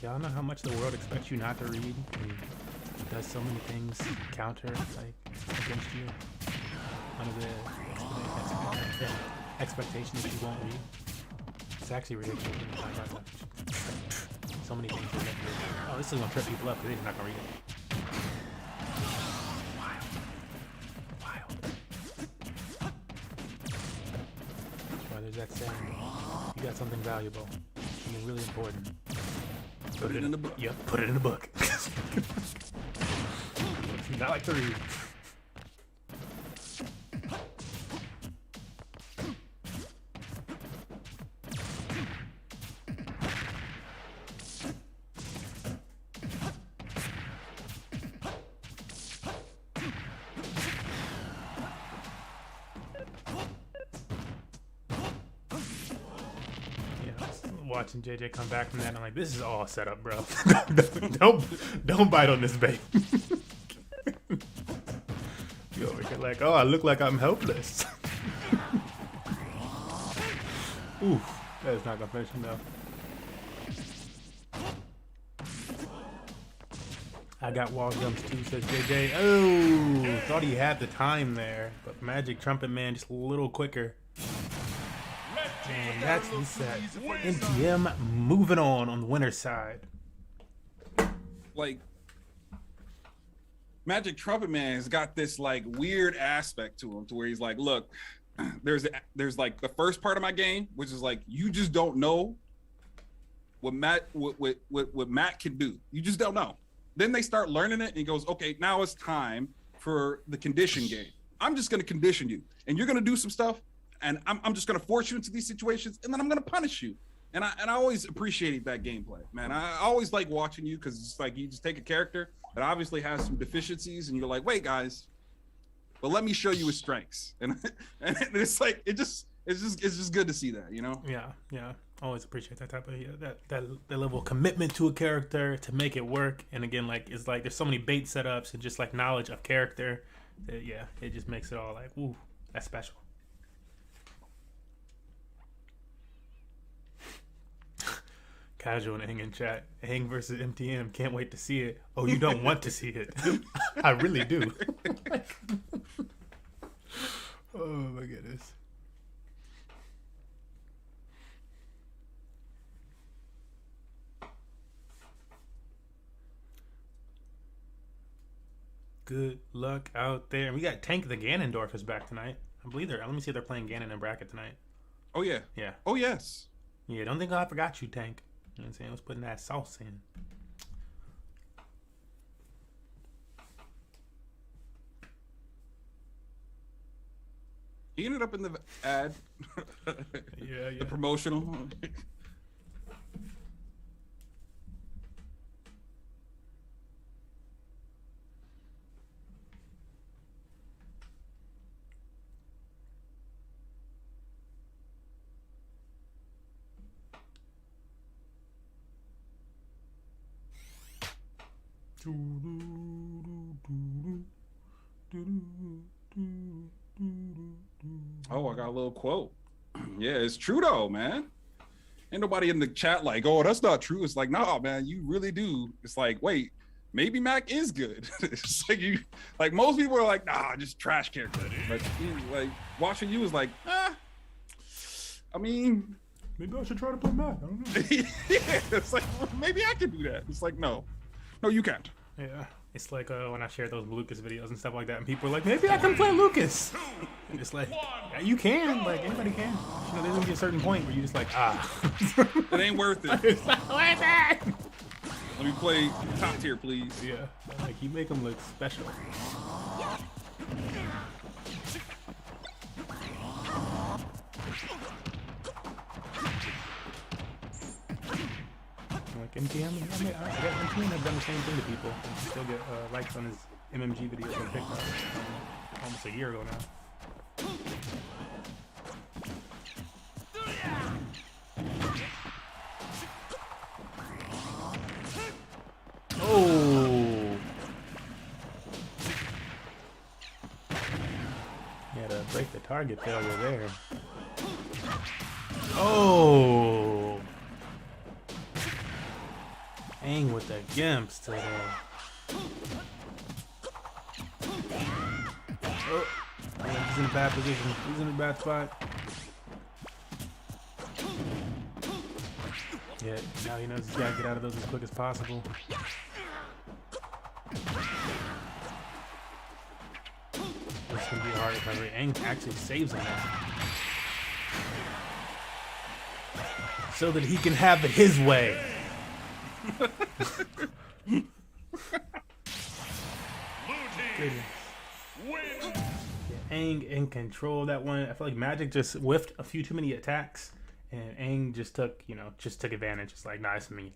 Y'all know how much the world expects you not to read and does so many things counter like against you under the expectation that you won't read. It's actually ridiculous when you talk about that. So many things are like, oh, this is gonna trip people up because they're not gonna read it. Wild. That's why there's that saying, you got something valuable, something really important. Put it in the book. Yep, put it in the book. Not like to read. Watching JJ come back from that, I'm like, this is all set up, bro. don't bite on this bait. You over here like, oh, I look like I'm helpless. Ooh, that is not gonna finish him though. I got wall jumps too, says JJ. Oh, thought he had the time there, but Magic Trumpet Man just a little quicker. And that's the set. NTM moving on the winner's side. Like, Magic Trumpet Man has got this like weird aspect to him, to where he's like, look, there's like the first part of my game, which is like, you just don't know what Matt can do. You just don't know. Then they start learning it, and he goes, okay, now it's time for the condition game. I'm just going to condition you, and you're going to do some stuff. And I'm just gonna force you into these situations, and then I'm gonna punish you. And I always appreciated that gameplay, man. I always like watching you because it's like you just take a character that obviously has some deficiencies, and you're like, wait, guys, but let me show you his strengths. And it's like it's just good to see that, you know? Yeah. Always appreciate that type of that level of commitment to a character to make it work. And again, like it's like there's so many bait setups and just like knowledge of character that it just makes it all like, ooh, that's special. Casual and Aang in chat. Aang versus MTM. Can't wait to see it. Oh, you don't want to see it. I really do. Oh my god. Good luck out there. And we got Tank the Ganondorf is back tonight. I believe they're. Let me see if they're playing Ganon in bracket tonight. Oh yeah. Yeah. Oh yes. Yeah. Don't think I forgot you, Tank. You know what I'm saying? I was putting that sauce in. He ended up in the ad. Yeah. The promotional. Oh, I got a little quote. Yeah, it's true though, man. Ain't nobody in the chat like, oh, that's not true. It's like, nah, man, you really do. It's like, wait, maybe Mac is good. It's like you, like most people are like, nah, just trash character. But like watching you is like, I mean, maybe I should try to play Mac. I don't know. Yeah, it's like well, maybe I can do that. It's like, no, you can't. Yeah, it's like when I share those Lucas videos and stuff like that, and people are like, maybe I can play Lucas. And it's like, yeah, you can, like anybody can. You know, there's gonna be a certain point where you just like, It ain't worth it. It's not worth it. Let me play top tier, please. Yeah, like you make them look special. Like MTM, I guess MTM have done the same thing to people. And still get likes on his MMG videos on TikTok almost a year ago now. Oh! Yeah, to break the target failure there. Oh! Aang with the gimps today. Oh, he's in a bad position. He's in a bad spot. Yeah, now he knows he's got to get out of those as quick as possible. This is going to be a hard recovery. Aang actually saves him now. So that he can have it his way. Win. Aang in control of that one. I feel like Magic just whiffed a few too many attacks, and Aang just took advantage. It's like, nah, it's me.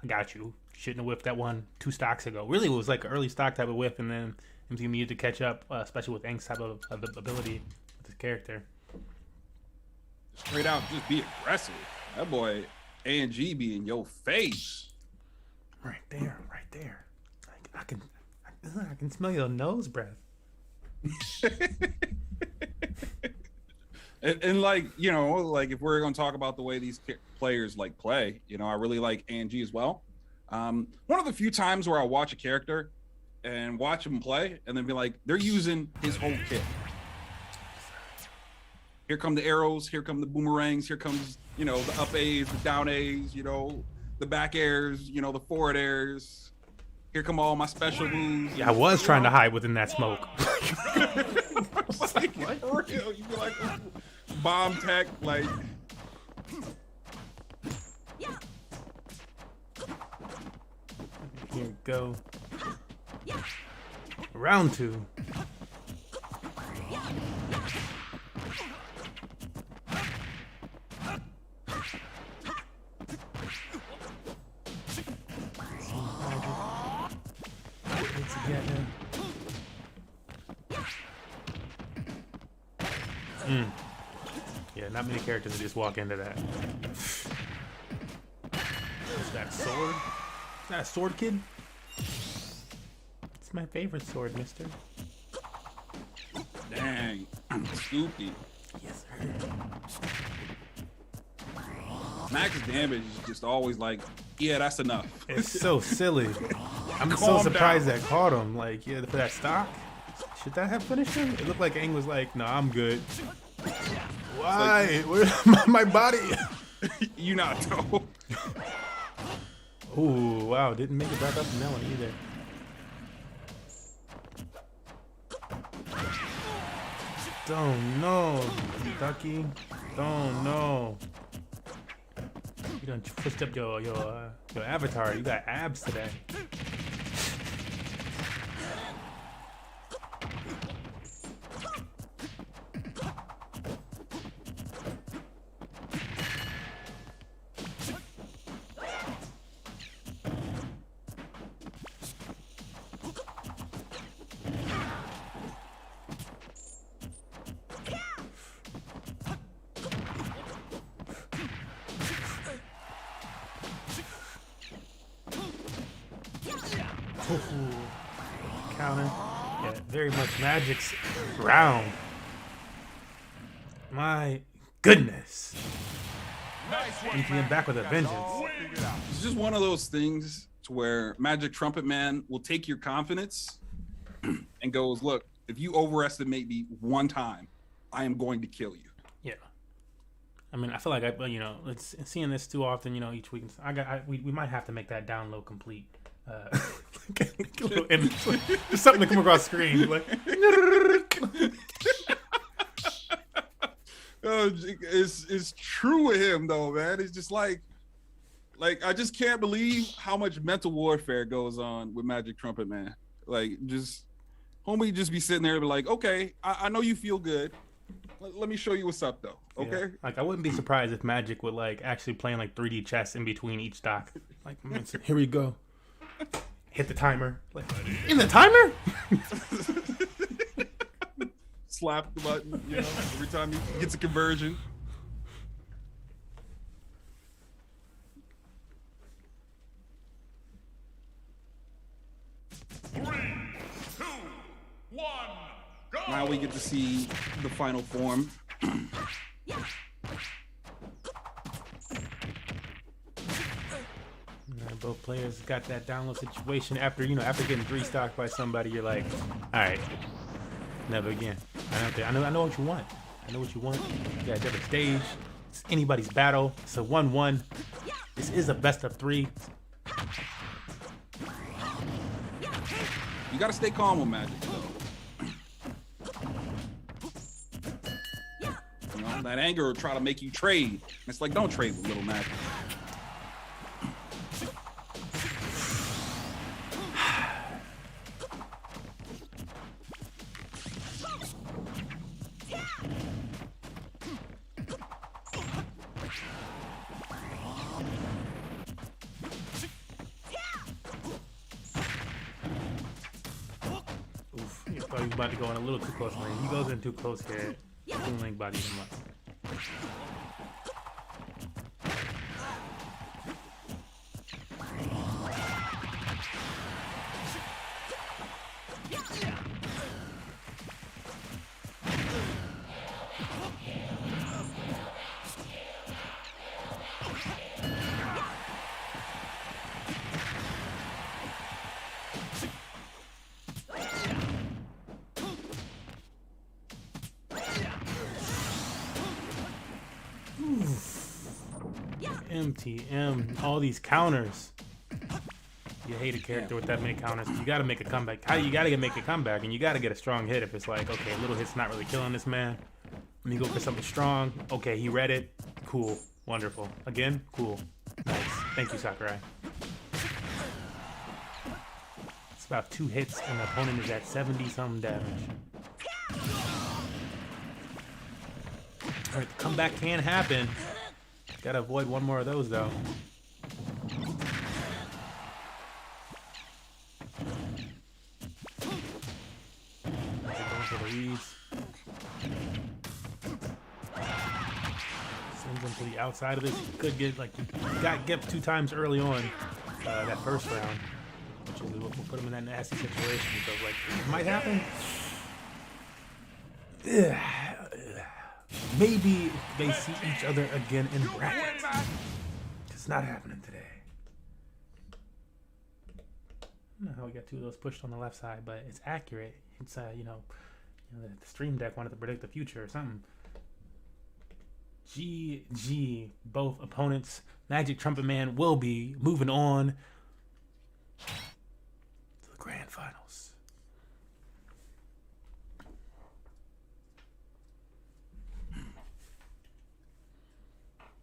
I got you. Shouldn't have whiffed that one 2 stocks ago. Really, it was like an early stock type of whiff, and then MTM needed to catch up, especially with Aang's type of ability with his character. Straight out, just be aggressive. That boy Aang be in your face. Right there. Like I can smell your nose breath. and like, you know, like if we're gonna talk about the way these players like play, you know, I really like Aang as well. One of the few times where I watch a character and watch him play and then be like, they're using his whole kit. Here come the arrows, here come the boomerangs, here comes, you know, the up A's, the down A's, you know, the back airs, you know, the forward airs. Here come all my special moves. Yeah, I was trying to hide within that smoke. Like, for real, you be like bomb tech, like. Here we go. Round 2. Yeah, not many characters that just walk into that. Is that a sword? Is that a sword, kid? It's my favorite sword, mister. Dang, Scoopy. Yes, sir. Max damage is just always like, yeah, that's enough. It's so silly. I'm so Calm surprised down. that caught him. Like, yeah, for that stock. Should that have finished him? It looked like Aang was like, "No, I'm good." Why? Where's my body? You not know. Ooh, wow! Didn't make it back up from that one either. Don't know, Ducky. Don't know. You done pushed up your avatar. You got abs today. Counter. Yeah, very much Magic's round. My goodness. ETM back with a vengeance. It's just one of those things to where Magic Trumpet Man will take your confidence and goes, look, if you overestimate me one time, I am going to kill you. Yeah. I mean, I feel like it's seeing this too often. Each week. We might have to make that download complete. Like a little image, just something to come across the screen. Like, it's true with him though, man. It's just like I just can't believe how much mental warfare goes on with Magic Trumpet Man. Like, just homie, just be sitting there and be like, okay, I know you feel good. Let me show you what's up though. Okay. Yeah. Like, I wouldn't be surprised if Magic would like actually playing like 3D chess in between each stock. Like, here we go. Hit the timer. Like, in the timer? Slap the button, every time he gets a conversion. Three, two, one, go! Now we get to see the final form. Both players got that download situation. After getting 3 stocks by somebody, you're like, all right, never again. I know what you want. I know what you want. You got a different stage. It's anybody's battle. It's a 1-1. This is a best of 3. You gotta stay calm with Magic, though. That anger will try to make you trade. And it's like, don't trade with little Magic. He's about to go in a little too close lane. He goes in too close here. Toon Link bodies him up. MTM, all these counters. You hate a character with that many counters. You got to make a comeback. You got to make a comeback, and you got to get a strong hit. If it's like, okay, a little hit's not really killing this man. Let me go for something strong. Okay, he read it. Cool, wonderful. Again, cool, nice. Thank you, Sakurai. It's about 2 hits, and the opponent is at 70-something damage. All right, the comeback can happen. Gotta avoid one more of those, though. Going for the reads. Sends him to the outside of this. He could get, like, he got gipped 2 times early on that first round, which is what will put him in that nasty situation. So, like, it might happen. Maybe they see each other again in brackets. It's not happening today. I don't know how we got 2 of those pushed on the left side, but it's accurate. It's the stream deck wanted to predict the future or something. GG, both opponents. Magic Trumpet Man will be moving on to the grand finals.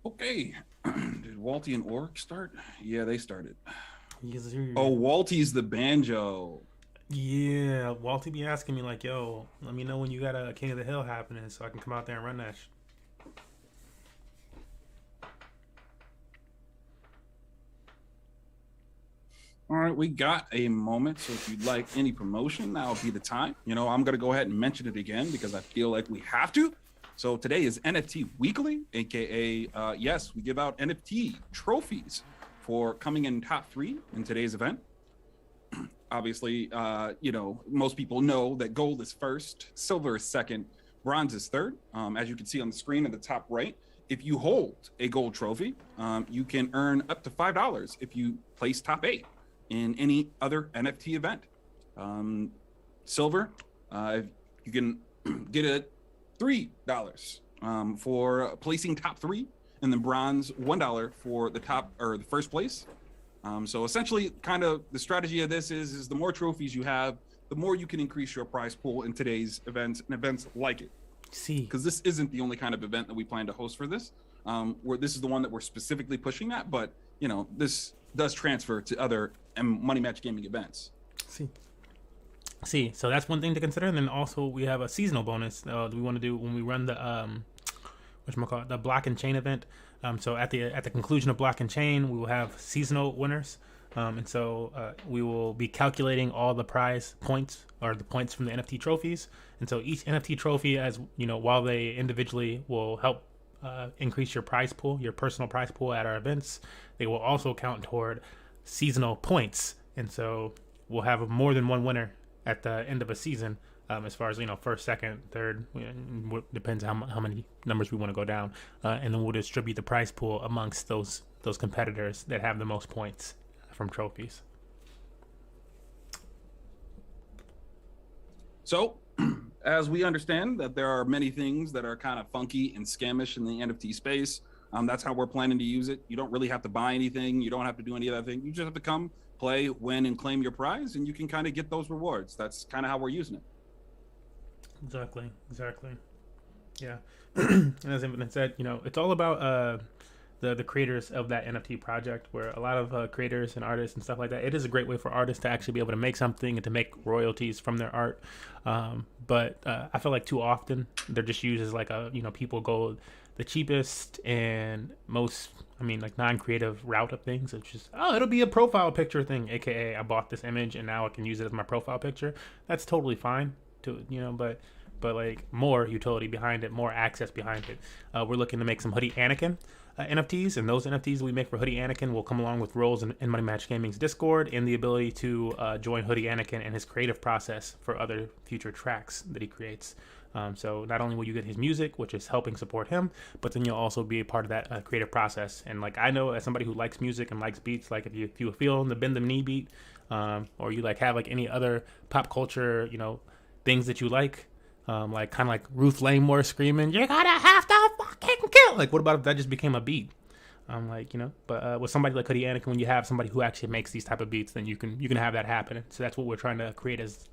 Okay. Did Walty and Orc start? Yeah, they started. Yes, sir. Oh, Walty's the banjo. Yeah, Walty be asking me like, yo, let me know when you got a King of the Hill happening so I can come out there and run that shit. All right, we got a moment. So if you'd like any promotion, now would be the time. You know, I'm going to go ahead and mention it again because I feel like we have to. So today is NFT Weekly, aka yes, we give out NFT trophies for coming in top 3 in today's event. Obviously, you know, most people know that gold is first, silver is second, bronze is third. As you can see on the screen in the top right, if you hold a gold trophy, you can earn up to $5 if you place top 8 in any other NFT event. Silver, you can get a $3 for placing top 3, and then bronze $1 for the top or the first place. So essentially, kind of the strategy of this is the more trophies you have, the more you can increase your prize pool in today's events and events like it. See, Because this isn't the only kind of event that we plan to host for this. Where this is the one that we're specifically pushing at, but you know, this does transfer to other money match gaming events. see, so that's one thing to consider. And then also we have a seasonal bonus we want to do when we run the whatchamacallit, the block and chain event. So at the conclusion of block and chain, we will have seasonal winners. And so we will be calculating all the prize points or the points from the NFT trophies. And so each NFT trophy, as you know, while they individually will help increase your prize pool, your personal prize pool at our events, they will also count toward seasonal points. And so we'll have more than one winner at the end of a season. As far as, you know, first, second, third, depends how many numbers we want to go down, and then we'll distribute the prize pool amongst those competitors that have the most points from trophies. So, as we understand that there are many things that are kind of funky and scamish in the NFT space, that's how we're planning to use it. You don't really have to buy anything. You don't have to do any of that thing. You just have to come, play, win, and claim your prize, and you can kind of get those rewards. That's kind of how we're using it. Exactly. Yeah. And as Infinite said, you know, it's all about the creators of that NFT project, where a lot of creators and artists and stuff like that, it is a great way for artists to actually be able to make something and to make royalties from their art. But I feel like too often they're just used as like people go the cheapest and most, like non-creative route of things. It's just, it'll be a profile picture thing, aka I bought this image and now I can use it as my profile picture. That's totally fine to, but like more utility behind it, more access behind it. We're looking to make some Hoodie Anakin NFTs, and those NFTs we make for Hoodie Anakin will come along with roles in Money Match Gaming's Discord and the ability to join Hoodie Anakin and his creative process for other future tracks that he creates. So not only will you get his music, which is helping support him, but then you'll also be a part of that creative process. And like, I know as somebody who likes music and likes beats, like if you feel the bend the knee beat, or you like have like any other pop culture, things that you like kind of like Ruth Langmore screaming, "You're gonna have to fucking kill!" Like, what about if that just became a beat? But with somebody like Hoodie Anakin, when you have somebody who actually makes these type of beats, then you can have that happen. So that's what we're trying to create as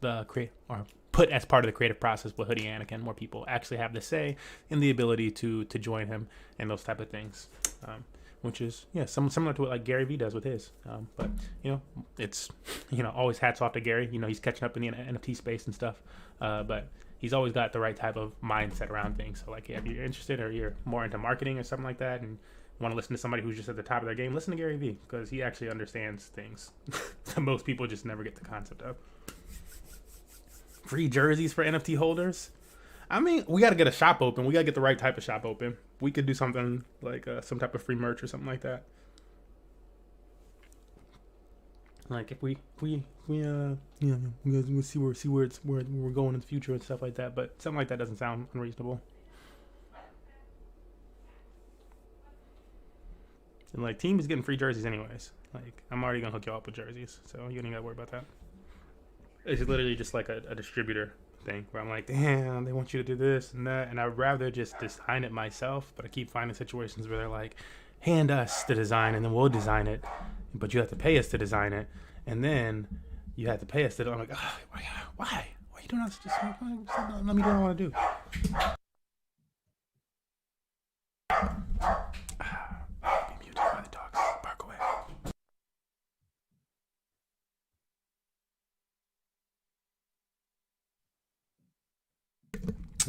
put as part of the creative process with Hoodie Anakin. More people actually have the say and the ability to join him and those type of things. Which is similar to what like Gary Vee does with his. But it's always hats off to Gary. He's catching up in the NFT space and stuff. But he's always got the right type of mindset around things. So like, if you're interested or you're more into marketing or something like that and want to listen to somebody who's just at the top of their game, listen to Gary Vee, because he actually understands things that most people just never get the concept of. Free jerseys for NFT holders. We got to get a shop open. We got to get the right type of shop open. We could do something like some type of free merch or something like that. Like if we'll see where we're going in the future and stuff like that. But something like that doesn't sound unreasonable. And like, team is getting free jerseys anyways. Like, I'm already gonna hook you up with jerseys, so you don't even gotta worry about that. It's literally just like a distributor thing where I'm like, damn, they want you to do this and that, and I'd rather just design it myself. But I keep finding situations where they're like, hand us the design and then we'll design it, but you have to pay us to design it, and then you have to pay us to. I'm like, why are you doing this? Just let me do what I want to do.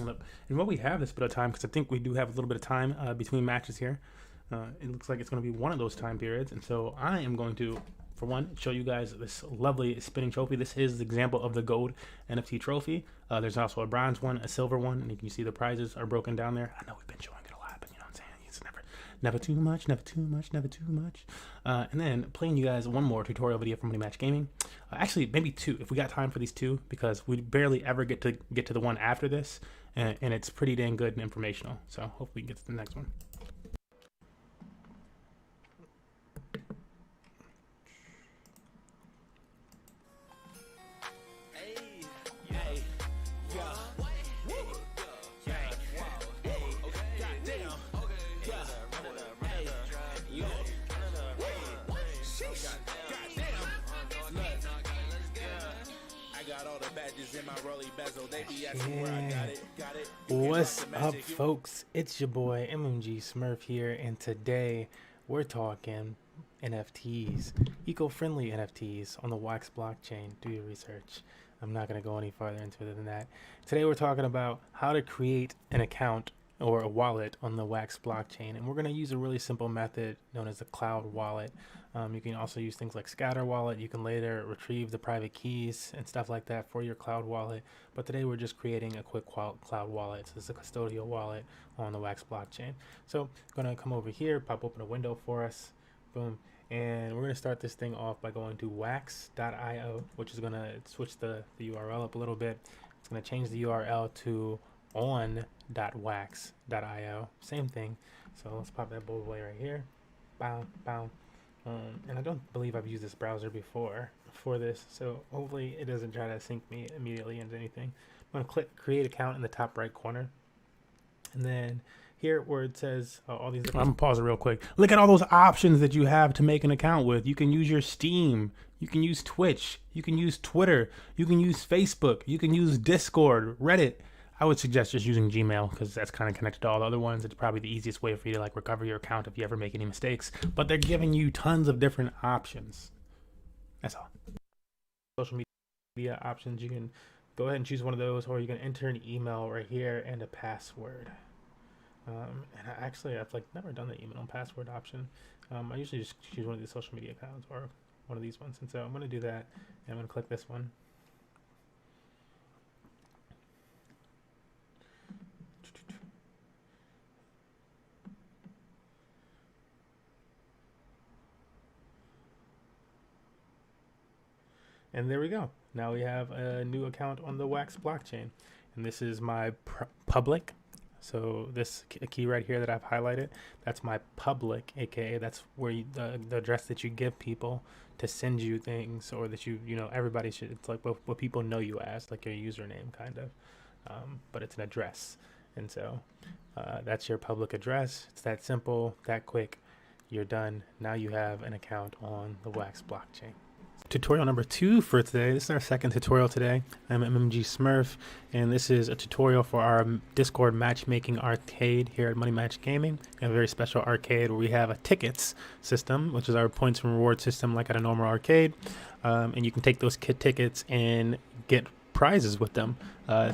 And while we have this bit of time, because I think we do have a little bit of time between matches here, it looks like it's going to be one of those time periods. And so I am going to, for one, show you guys this lovely spinning trophy. This is the example of the gold NFT trophy. There's also a bronze one, a silver one, and you can see the prizes are broken down there. I know we've been showing it a lot, but you know what I'm saying? It's never too much, never too much, never too much. And then playing you guys one more tutorial video from Money Match Gaming. Actually, maybe two, if we got time for these two, because we barely ever get to the one after this, and it's pretty dang good and informational. So hopefully we can get to the next one. What's up, folks? It's your boy MMG Smurf here, and today we're talking NFTs, eco-friendly NFTs on the Wax blockchain. Do your research. I'm not going to go any farther into it than that. Today we're talking about how to create an account or a wallet on the Wax blockchain, and we're going to use a really simple method known as the cloud wallet. You can also use things like scatter wallet. You can later retrieve the private keys and stuff like that for your cloud wallet, but today we're just creating a quick cloud wallet. So it's a custodial wallet on the Wax blockchain. So I'm going to come over here, pop open a window for us, boom, and we're going to start this thing off by going to wax.io, which is going to switch the URL up a little bit. It's going to change the URL to on.wax.io, same thing. So let's pop that boy right here. Bow, bow. And I don't believe I've used this browser before for this, so hopefully it doesn't try to sync me immediately into anything. I'm going to click create account in the top right corner, and then here where it says all these different... I'm going to pause it real quick. Look at all those options that you have to make an account with. You can use your Steam, you can use Twitch, you can use Twitter, you can use Facebook, you can use Discord, Reddit. I would suggest just using Gmail because that's kind of connected to all the other ones. It's probably the easiest way for you to like recover your account if you ever make any mistakes. But they're giving you tons of different options. That's all. Social media options, you can go ahead and choose one of those, or you can enter an email right here and a password. And I've like never done the email and password option. I usually just choose one of these social media accounts or one of these ones. And so I'm going to do that, and I'm going to click this one. And there we go. Now we have a new account on the Wax blockchain. And this is my public. So this key right here that I've highlighted, that's my public, aka that's where the address that you give people to send you things, or that you know, everybody should, it's like what people know you as, like your username kind of. But it's an address. And so that's your public address. It's that simple, that quick. You're done. Now you have an account on the Wax blockchain. Tutorial number 2 for today. This is our second tutorial today. I'm MMG Smurf, and this is a tutorial for our Discord matchmaking arcade here at Money Match Gaming. We have a very special arcade where we have a tickets system, which is our points and reward system like at a normal arcade. And you can take those tickets and get prizes with them.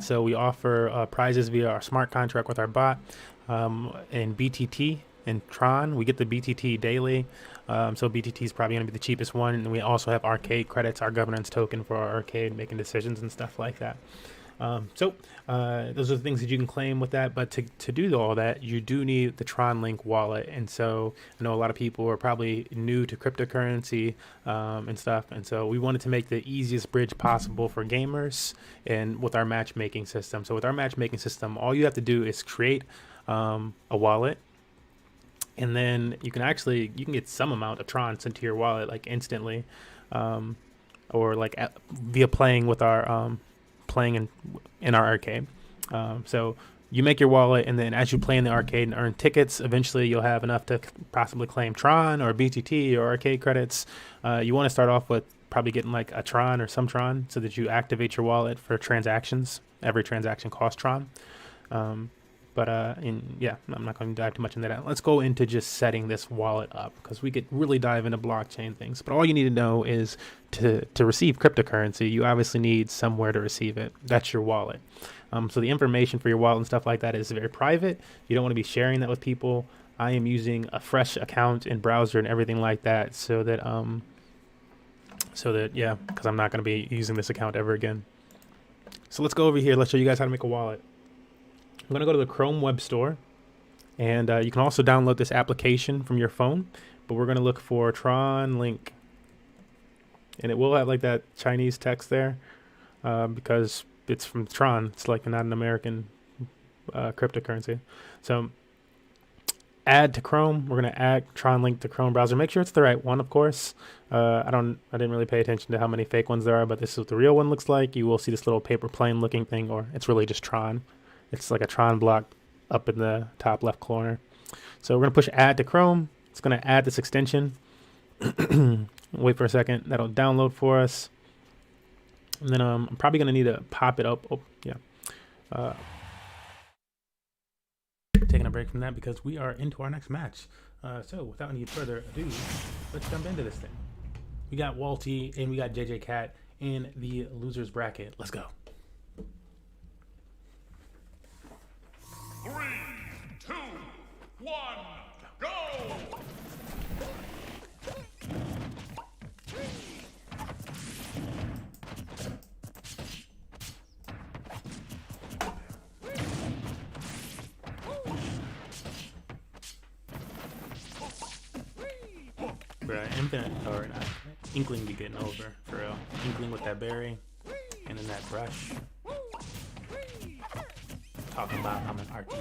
So we offer prizes via our smart contract with our bot, and BTT and Tron. We get the BTT daily. So BTT is probably going to be the cheapest one. And we also have arcade credits, our governance token for our arcade, making decisions and stuff like that. Those are the things that you can claim with that. But to do all that, you do need the Tron Link wallet. And so I know a lot of people are probably new to cryptocurrency and stuff. And so we wanted to make the easiest bridge possible for gamers and with our matchmaking system. So with our matchmaking system, all you have to do is create a wallet. And then you can get some amount of Tron sent to your wallet like instantly, or like via playing with our in our arcade. So you make your wallet, and then as you play in the arcade and earn tickets, eventually you'll have enough to possibly claim Tron or BTT or arcade credits. You want to start off with probably getting like a Tron or some Tron so that you activate your wallet for transactions. Every transaction costs Tron. Yeah, I'm not going to dive too much into that. Let's go into just setting this wallet up, because we could really dive into blockchain things. But all you need to know is to receive cryptocurrency, you obviously need somewhere to receive it. That's your wallet. So the information for your wallet and stuff like that is very private. You don't want to be sharing that with people. I am using a fresh account in browser and everything like that, so that yeah, because I'm not going to be using this account ever again. So let's go over here. Let's show you guys how to make a wallet. I'm going to go to the Chrome Web Store, and you can also download this application from your phone, but we're going to look for Tron Link, and it will have like that Chinese text there because it's from Tron. It's like not an American cryptocurrency. So add to Chrome. We're going to add Tron Link to Chrome browser. Make sure it's the right one, of course. I didn't really pay attention to how many fake ones there are, but this is what the real one looks like. You will see this little paper plane looking thing, or it's really just Tron. It's like a Tron block up in the top left corner. So we're going to push add to Chrome. It's going to add this extension. Wait for a second. That'll download for us. And then I'm probably going to need to pop it up. Oh, yeah. Taking a break from that because we are into our next match. So without any further ado, let's jump into this thing. We got Walty and we got JJ Cat in the losers bracket. Let's go. 3, 2, 1, go! Bruh, Infinite, or not, Inkling be getting over, for real. Inkling with that berry, and then that brush. Talking about I'm an artist.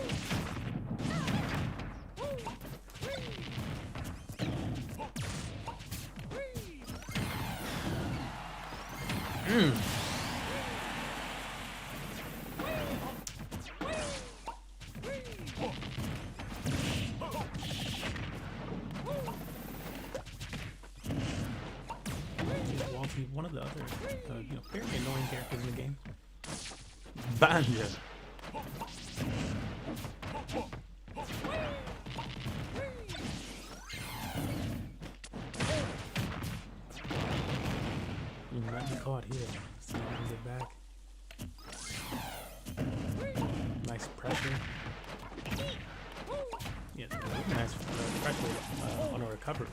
Walty, one of the other, very annoying characters in the game. Banja. You might be caught here. See if I can get back. Nice pressure. Yeah, nice pressure on a recovery.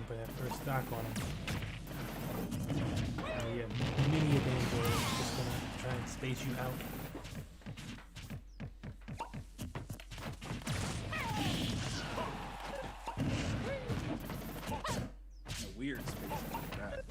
For that first stock on him. Yeah, many of them are just gonna try and space you out. A weird space like that.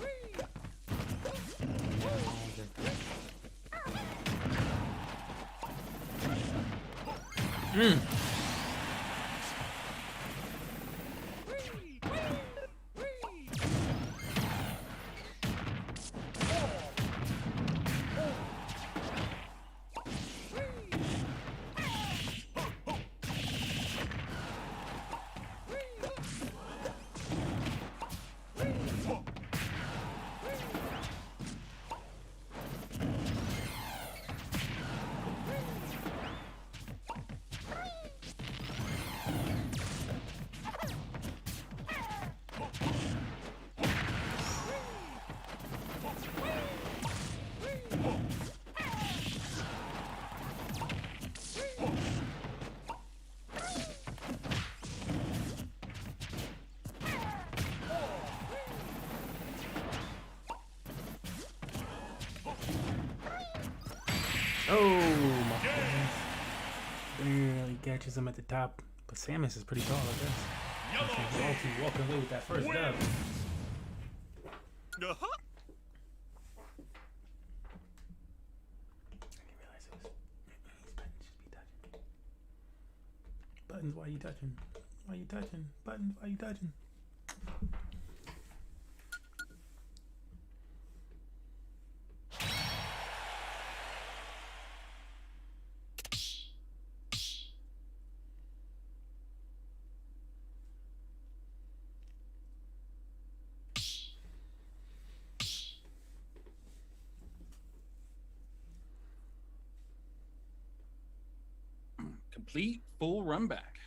Oh my goodness. Barely catches him at the top. But Samus is pretty tall, I guess. Walty walking away with that first dub. I didn't realize it was. These buttons should be touching. Buttons, why you touching? Why you touching? Buttons, why you touching? Complete full run back.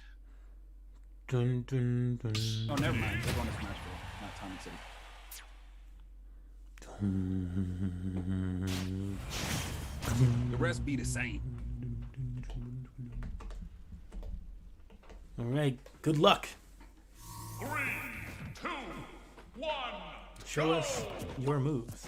Dun, dun, dun. Oh, never mind. They're going to Smashville, not Tommy City. The rest be the same. All right, good luck. 3, 2, 1. Show us your moves.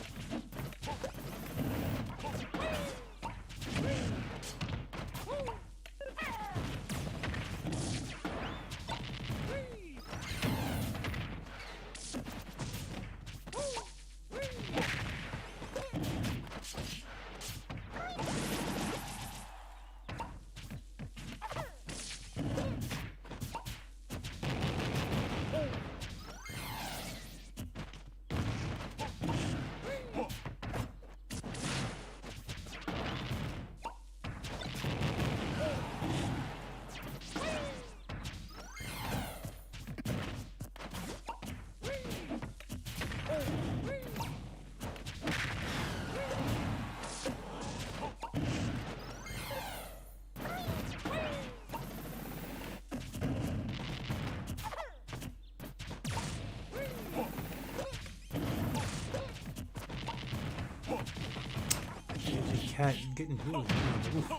Cat getting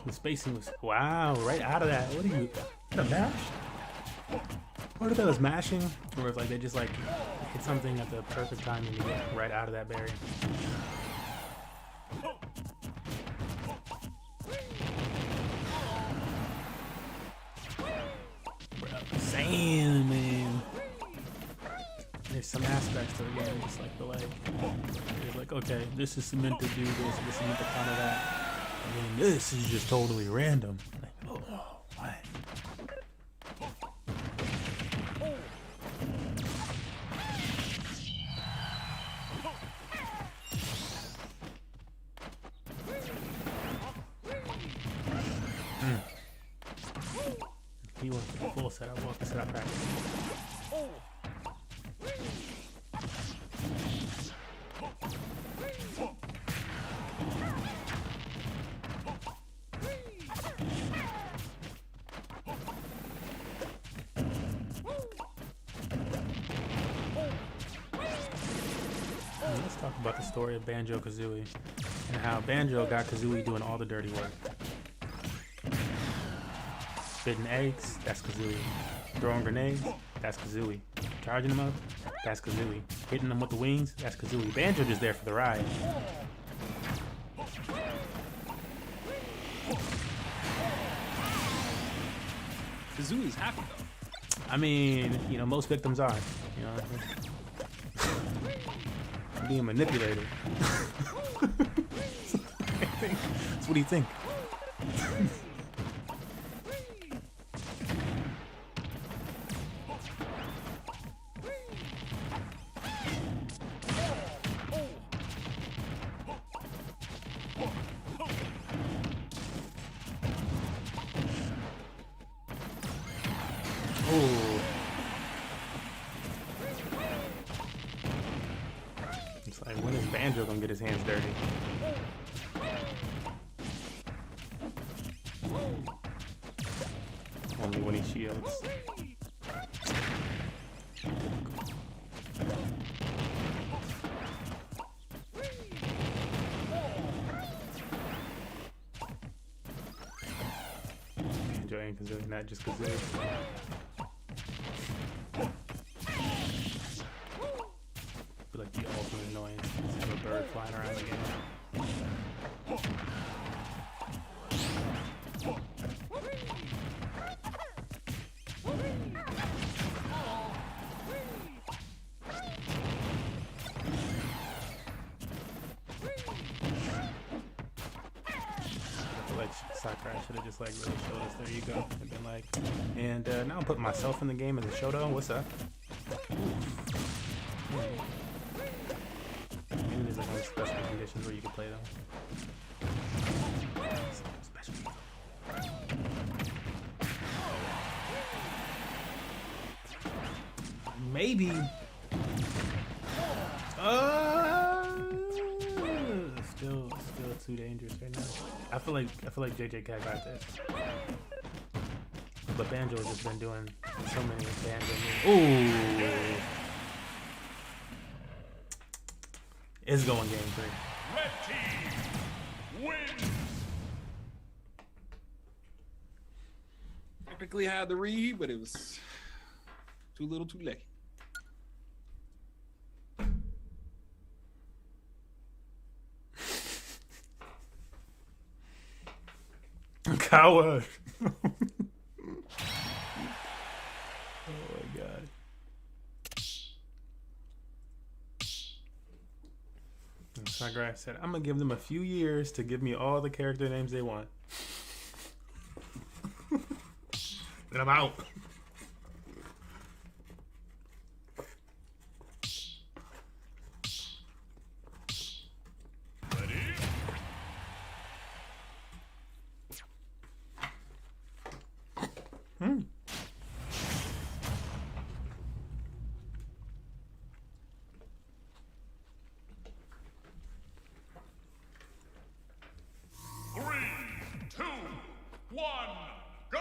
the spacing was wow, right out of that. What are you the mash? What if that was mashing? Or if like they just like hit something at the perfect time and you get right out of that berry. Bro, same man. There's some aspects to the game, just like the it's like, okay, this is meant to do this is meant to counter that. I mean, this is just totally random. Like, oh, what? He went for the full setup, walk the setup practice. Let's talk about the story of Banjo-Kazooie and how Banjo got Kazooie doing all the dirty work. Spitting eggs, that's Kazooie. Throwing grenades, that's Kazooie. Charging them up, that's Kazooie. Hitting them with the wings, that's Kazooie. Banjo just there for the ride. Kazooie's happy though. I mean, you know, most victims are. You know, being manipulated. That's what do you think? Oh. It's like, when is Banjo gonna get his hands dirty? Only when he shields. Banjo ain't Kazooie, not just Kazooie. Be like the ultimate annoyance. Just have a bird flying around the game. Like Sakurai should have just like really showed us, there you go, and been like, and now I'm putting myself in the game as a showdown. What's up? Maybe there's like special conditions where you can play them. Special. Maybe. Still too dangerous right now. I feel like JJ Cat got this. but Banjo has just been doing so many Banjo moves. Ooh. It's going game 3. Red team wins. Technically had the read, but it was too little, too late. Coward. Oh my god. Snodgrass said, I'm gonna give them a few years to give me all the character names they want. Then I'm out. Ready? Three, two, one, go!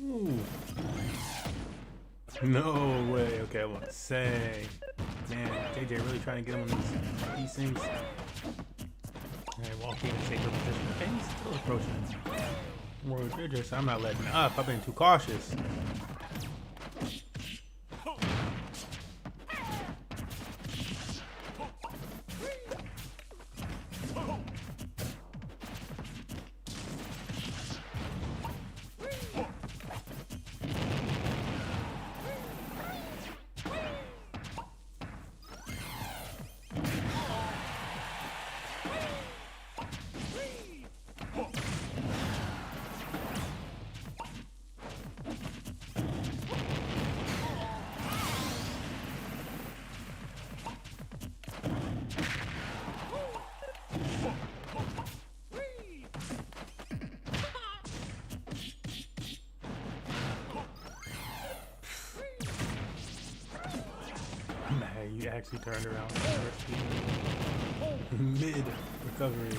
Ooh. No way. Okay, I want to say, man, JJ really trying to get him on these things. Alright, walking in a safer position. Okay, he's still approaching. More JJ, so I'm not letting up. I've been too cautious. Man, you actually turned around. Mid recovery.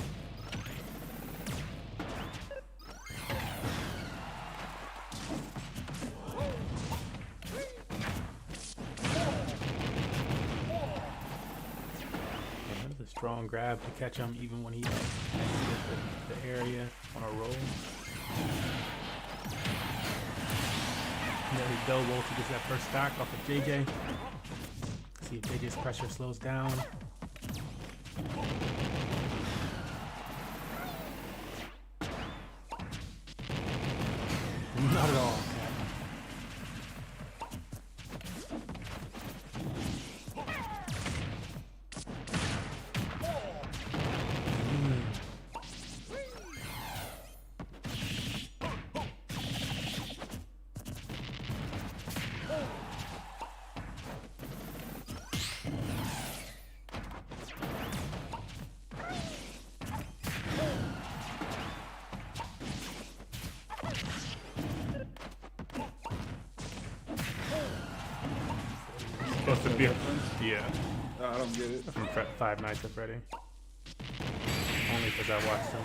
Another strong grab to catch him even when he exited the area on a roll. There we go, Wolfie gets that first stock off of JJ. See if JJ's pressure slows down. Not at all. Supposed to be, yeah. I don't get it. From Five Nights at Freddy. Only because I watched him,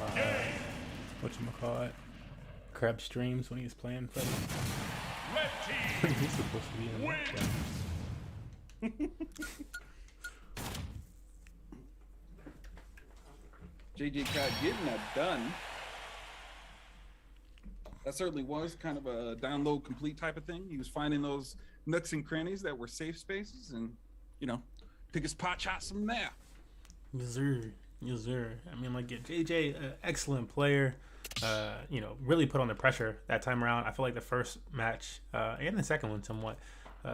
whatchamacallit, Crab streams when he was playing Freddy. Red team He's supposed to be in wins. JJ Cat getting that done. That certainly was kind of a download complete type of thing. He was finding those nooks and crannies that were safe spaces and, you know, pick his pot shots from there. Yes, sir. Yes, sir. I mean, like, JJ, excellent player. You know, really put on the pressure that time around. I feel like the first match and the second one somewhat,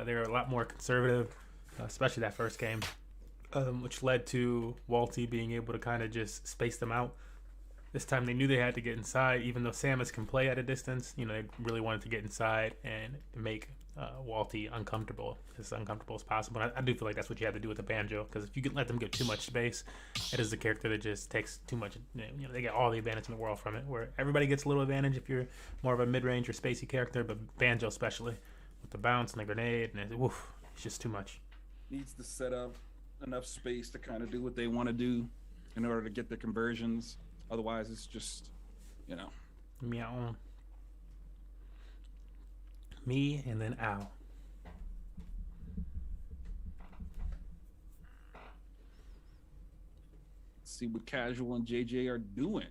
they were a lot more conservative, especially that first game, which led to Walty being able to kind of just space them out This time they knew they had to get inside, even though Samus can play at a distance. You know, they really wanted to get inside and make Walty uncomfortable, as uncomfortable as possible. And I do feel like that's what you have to do with the banjo, because if you can let them get too much space, it is a character that just takes too much. You know, they get all the advantage in the world from it. Where everybody gets a little advantage if you're more of a mid-range or spacey character, but banjo especially with the bounce and the grenade, and it's just too much. Needs to set up enough space to kind of do what they want to do in order to get the conversions. Otherwise, it's just, you know. Meow. Me and then ow. Let's see what Casual and JJ are doing.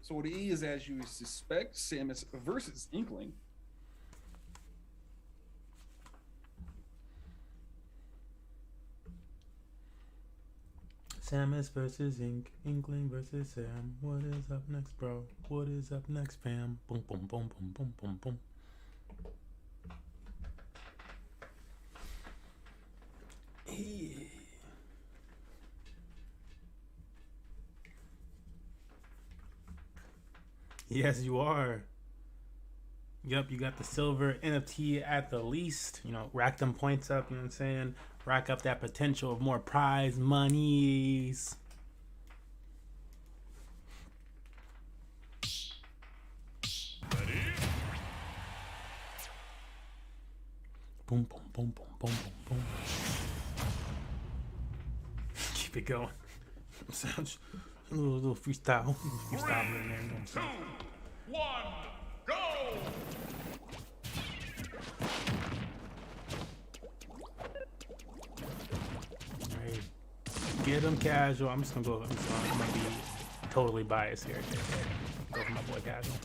So it is, as you suspect, Samus versus Inkling. Samus versus Inkling versus Sam. What is up next, bro? What is up next, fam? Boom, boom, boom, boom, boom, boom, boom. Yes, you are. Yep, you got the silver NFT at the least. You know, rack them points up, you know what I'm saying? Rack up that potential of more prize monies. Ready? Boom, boom, boom, boom, boom, boom, boom. Keep it going. Sounds a little freestyle. Freestyle in there. You know what I'm 2, saying? 1, go! Right. Get him Casual. I'm just gonna go. I'm gonna be totally biased here. Go for my boy Casual.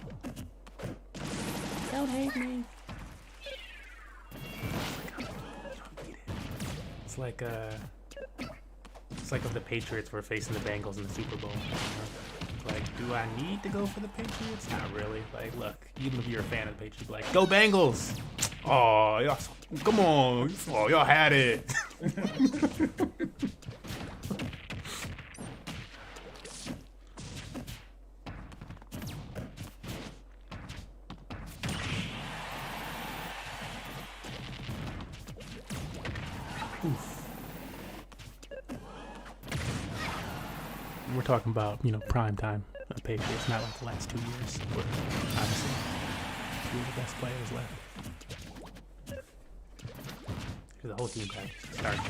Don't hate me. It's like if the Patriots were facing the Bengals in the Super Bowl. You know? Like, do I need to go for the Patriots? Not really. Like, look, even if you're a fan of the Patriots, like, go Bengals! Oh, y'all, come on! Oh, y'all had it. We're talking about, you know, prime time Patriots, not like the last 2 years, where obviously two of the best players left. The whole team kind of started.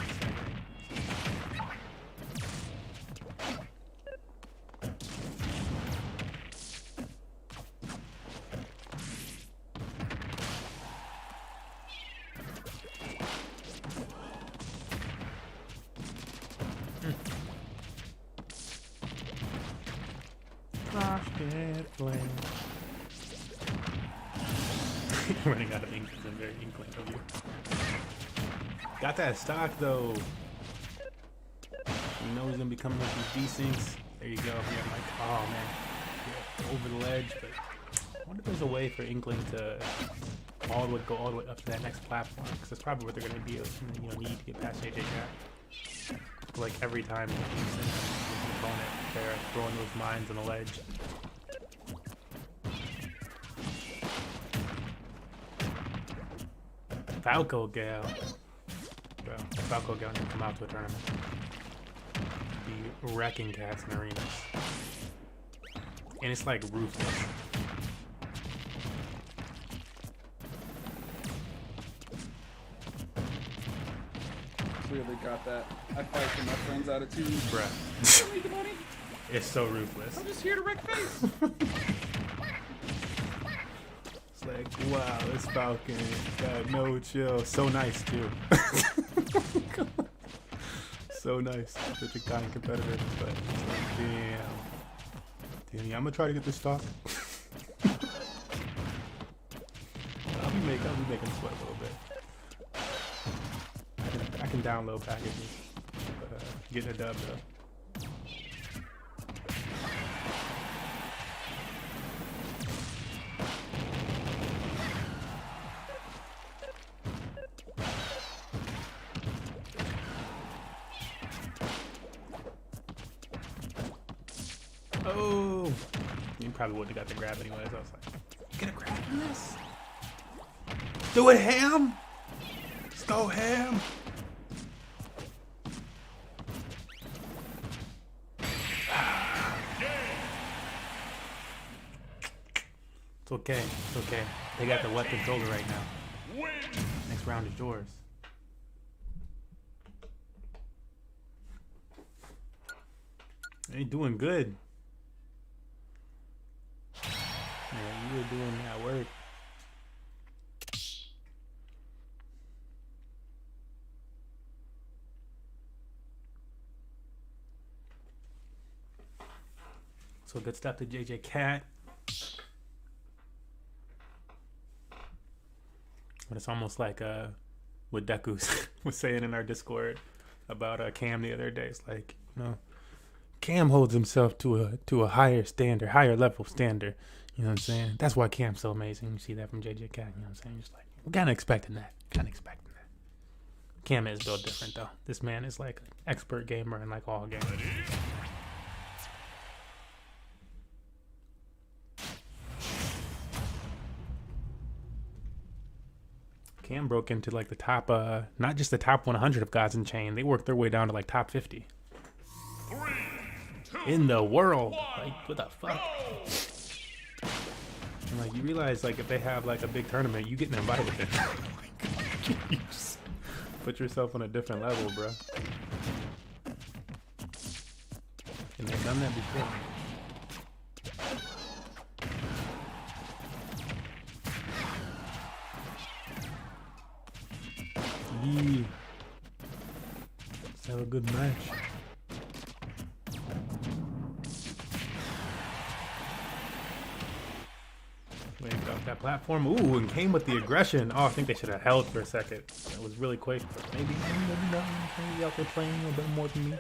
Running out of ink is a very Inkling of you. Got that stock though. You know he's gonna be coming with these desyncs. There you go. Yeah, I'm like, oh man, yeah, over the ledge. But I wonder if there's a way for Inkling to go all the way up to that next platform, because that's probably what they're gonna be. You know, need to get past JJ Cat. Like every time the opponent, they're throwing those mines on the ledge. Falco Gal. Bro, Falco Gal needs to come out to a tournament. Be wrecking cats in arenas. And it's like ruthless. Clearly got that I fight for my friends attitude. Bruh. Don't need the money. It's so ruthless. I'm just here to wreck face. It's like, wow, this Falcon got no chill. So nice, too. So nice. Such a kind competitor. But it's like, damn. Damn, yeah, I'm going to try to get this stock. I'll be making sweat a little bit. I can download packages. Getting a dub, though. Oh, you probably wouldn't have got the grab anyways. I was like, get a grab in this? Do it, Ham. Let's go, Ham. It's okay. It's okay. They got the left controller right now. Next round is yours. They doing good. Yeah, you were doing that work. So good stuff to JJ Cat. But it's almost like what Deku was saying in our Discord about Cam the other day. It's like, you know, Cam holds himself to a higher standard, higher level standard. You know what I'm saying? That's why Cam's so amazing. You see that from JJ Cat. You know what I'm saying? Just like, we're kind of expecting that. Cam is built different though. This man is like an expert gamer in like all games. Cam broke into like the top, not just the top 100 of Gods Unchained. They worked their way down to like top 50 in the world. Like, what the fuck? And like, you realize like if they have like a big tournament, you getting invited there. You just put yourself on a different level, bro. And they've done that before. Yeah. Let's have a good match. Wait, got that platform. Ooh, and came with the aggression. Oh, I think they should have held for a second. That was really quick, but maybe not. Maybe out there playing a little bit more than me.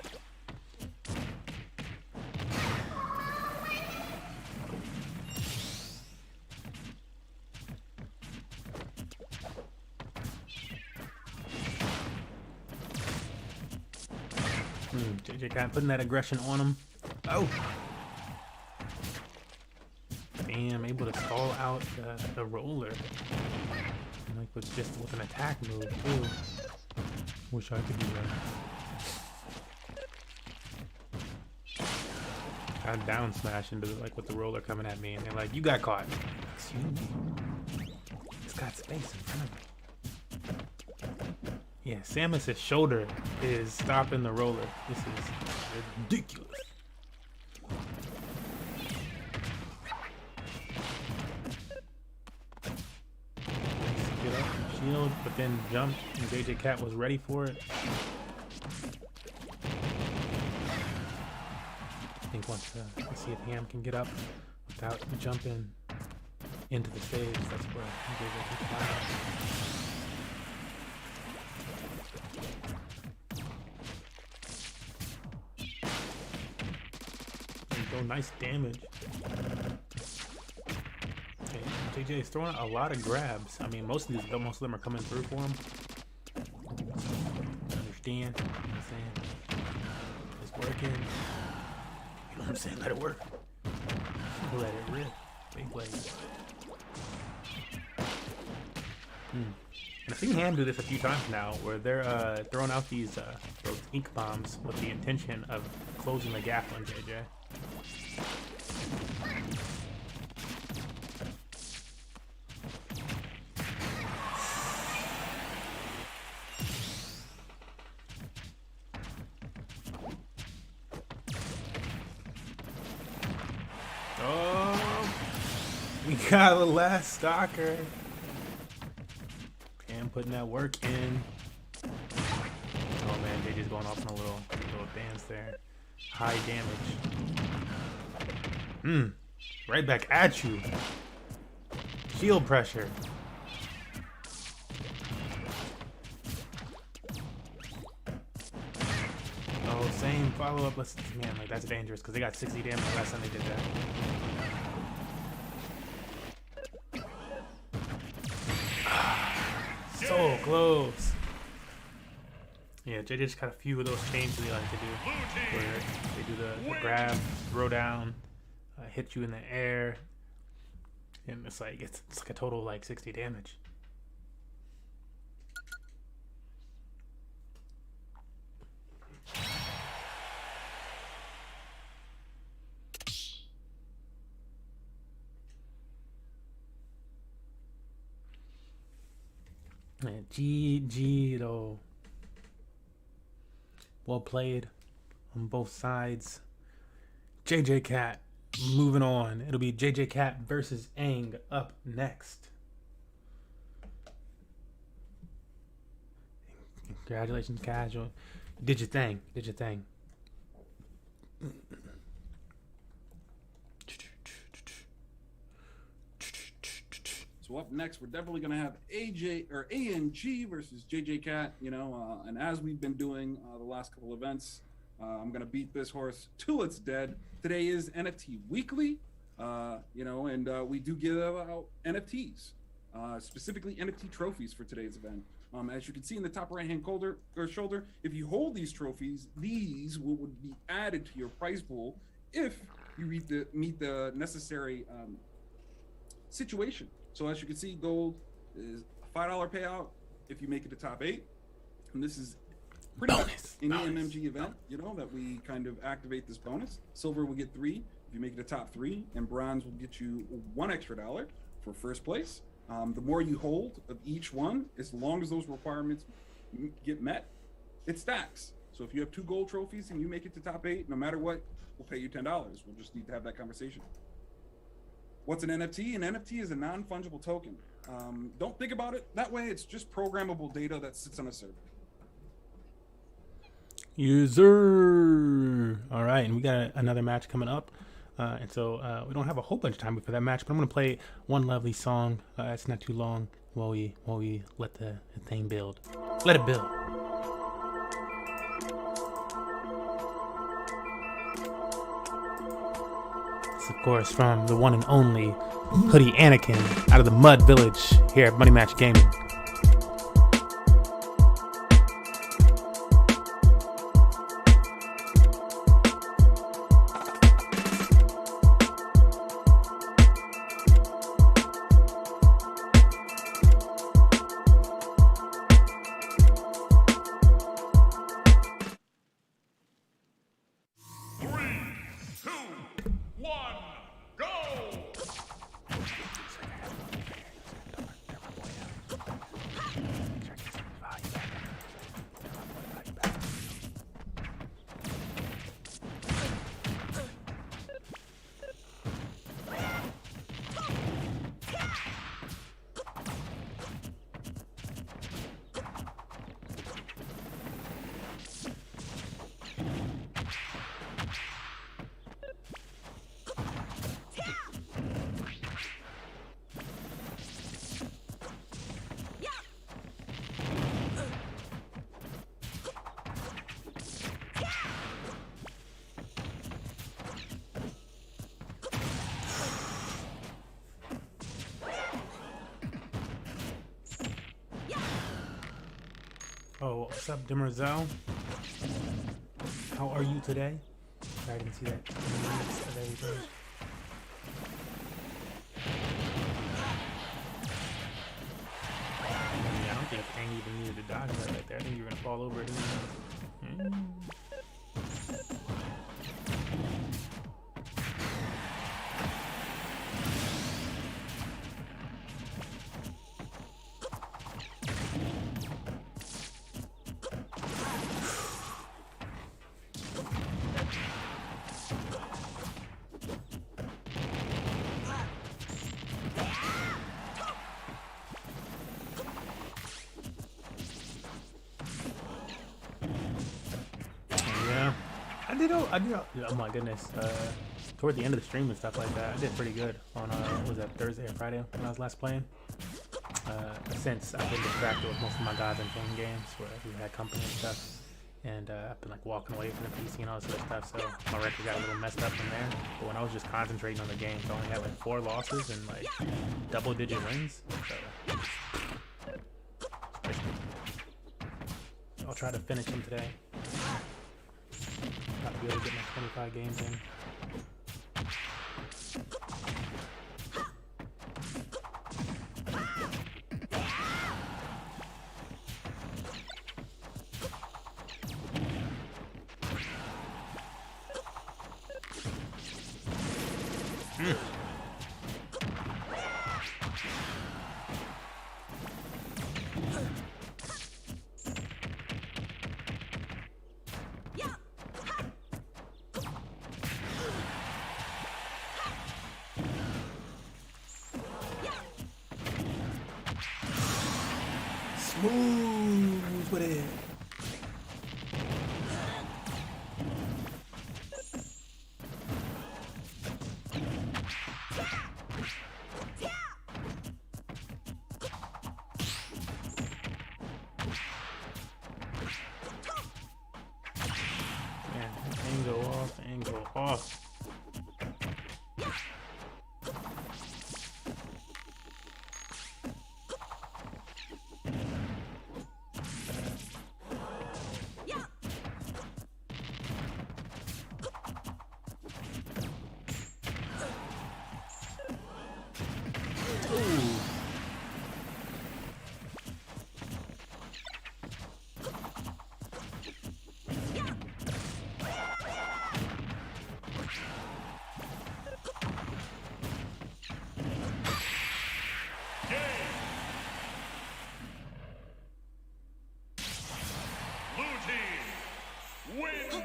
JJ Cat putting that aggression on him. Oh! Damn, able to stall out the roller. Like with an attack move too. Wish I could do that. Got down smash into like with the roller coming at me, and they're like, "You got caught." Excuse me. It's got space in front of me. Yeah, Samus's shoulder is stopping the roller. This is ridiculous. Get up, shield, but then jumped, and JJ Cat was ready for it. I think once let's see if Ham can get up without jumping into the stage. That's where JJ can fly out. Nice damage. Okay, JJ is throwing a lot of grabs. I mean, most of them are coming through for him. Understand? You know what I'm saying? It's working. You know what I'm saying? Let it work. Let it rip. Big plays. And I've seen Ham do this a few times now, where they're throwing out those ink bombs with the intention of closing the gap on JJ. Oh, we got the last stalker. And putting that work in. Oh man, JJ's going off on a little dance there. High damage. Right back at you. Shield pressure. Oh, same follow-up. Man, like that's dangerous because they got 60 damage the last time they did that. So close. Yeah, JJ just got a few of those chains that they like to do. Where they do the grab, throw down, hit you in the air, and it's like a total of like 60 damage. Man, GG though. Well played on both sides. JJ Cat moving on. It'll be JJ Cat versus Aang up next. Congratulations, Casual. Did your thing. Did your thing. So up next, we're definitely going to have ANG versus JJ Cat, and as we've been doing the last couple events, I'm going to beat this horse till it's dead. Today is NFT Weekly, and we do give out NFTs, specifically NFT trophies for today's event. As you can see in the top right-hand shoulder, if you hold these trophies, these would be added to your prize pool if you meet the necessary situation. So as you can see, gold is a $5 payout if you make it to top 8. And this is pretty much any MMG event, that we kind of activate this bonus. Silver will get 3 if you make it to top 3, and bronze will get you $1 extra for first place. The more you hold of each one, as long as those requirements get met, it stacks. So if you have 2 gold trophies and you make it to top 8, no matter what, we'll pay you $10. We'll just need to have that conversation. What's an NFT? An NFT is a non-fungible token. Don't think about it that way. It's just programmable data that sits on a server. User. All right, and we got another match coming up. And so we don't have a whole bunch of time for that match, but I'm going to play one lovely song. It's not too long while we let the thing build. Let it build. Of course, from the one and only Hoodie Anakin out of the Mud Village here at Money Match Gaming. Oh, what's up, Demerzel? How are you today? Sorry, I didn't see that. There we go. I don't think Aang even needed to dodge that right there. I think you were gonna fall over it. I did. Oh my goodness. Toward the end of the stream and stuff like that, I did pretty good on what was that, Thursday or Friday when I was last playing. Since I've been distracted with most of my gods and game games where we had company and stuff, and I've been like walking away from the PC and all this other stuff, so my record got a little messed up from there. But when I was just concentrating on the games, I only had like 4 losses and like double-digit wins. So I'll try to finish them today. Got to be able to get my 25 games in. Smooth with it. Man, angle off, angle off. Blue team win.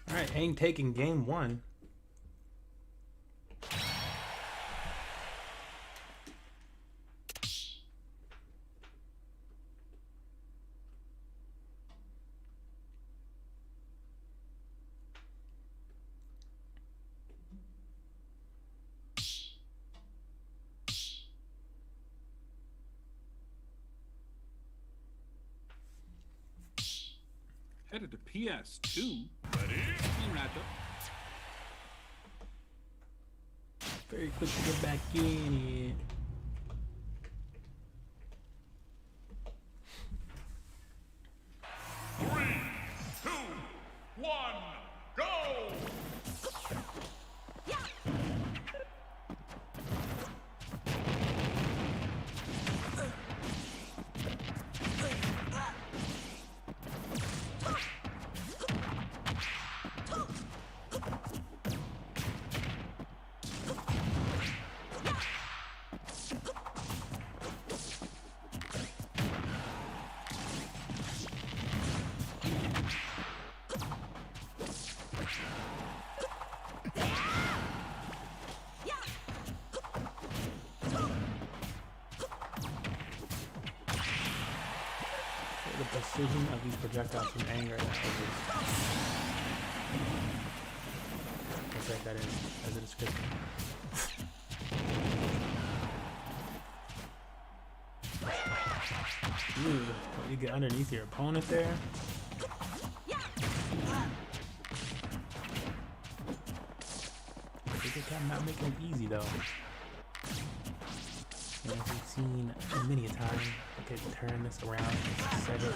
All right, Aang taking game 1. Headed to PS2. Ready? Team matchup. Very quick to get back in it. Three, two, one, go! The precision of these projectiles from Aang right now is... Let's write that in as a description. Ooh, you get underneath your opponent there. I'm not making it easy though. And as we've seen many a time, I could turn this around and set it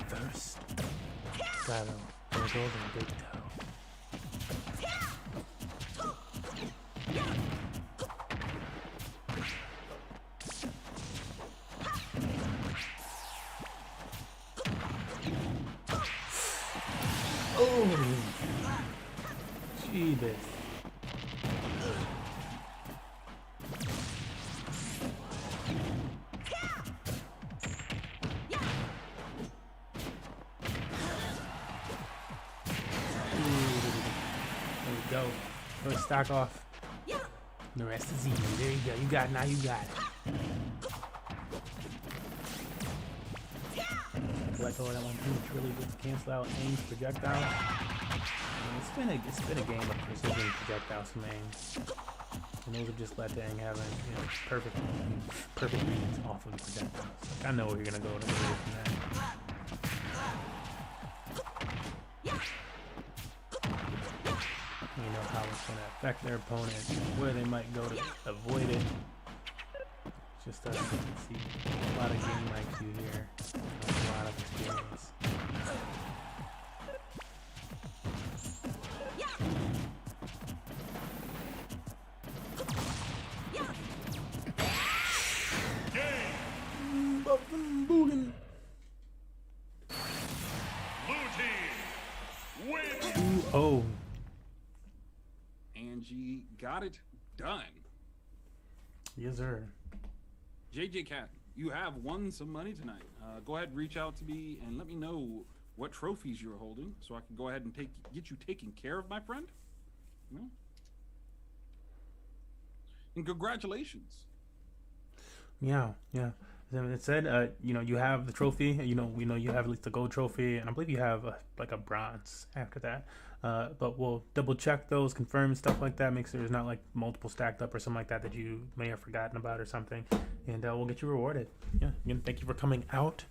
first. Saddle, there goes a big toe. Oh, Jeebus. Go. First stock off. The rest is easy. There you go. You got it. Now you got it. Collect all that one too. Really good to cancel out Aang's projectile. It's been a game of precision projectiles from Aang. And those have just led to Aang having, perfect reads off of the projectiles. Like, I know where you're gonna go to get away from that. You know how it's going to affect their opponent, where they might go to avoid it. Just as you can see, a lot of game IQ here, a lot of experience. Blue team we got it done. Yes, sir. JJ Cat, you have won some money tonight. Go ahead and reach out to me and let me know what trophies you're holding, so I can go ahead and get you taken care of, my friend. You know? And congratulations. Yeah. It said, you have the trophy. We know you have at least a gold trophy, and I believe you have like a bronze after that. But we'll double check those, confirm stuff like that. Make sure there's not like multiple stacked up or something like that you may have forgotten about or something. And we'll get you rewarded. Yeah. Again, thank you for coming out.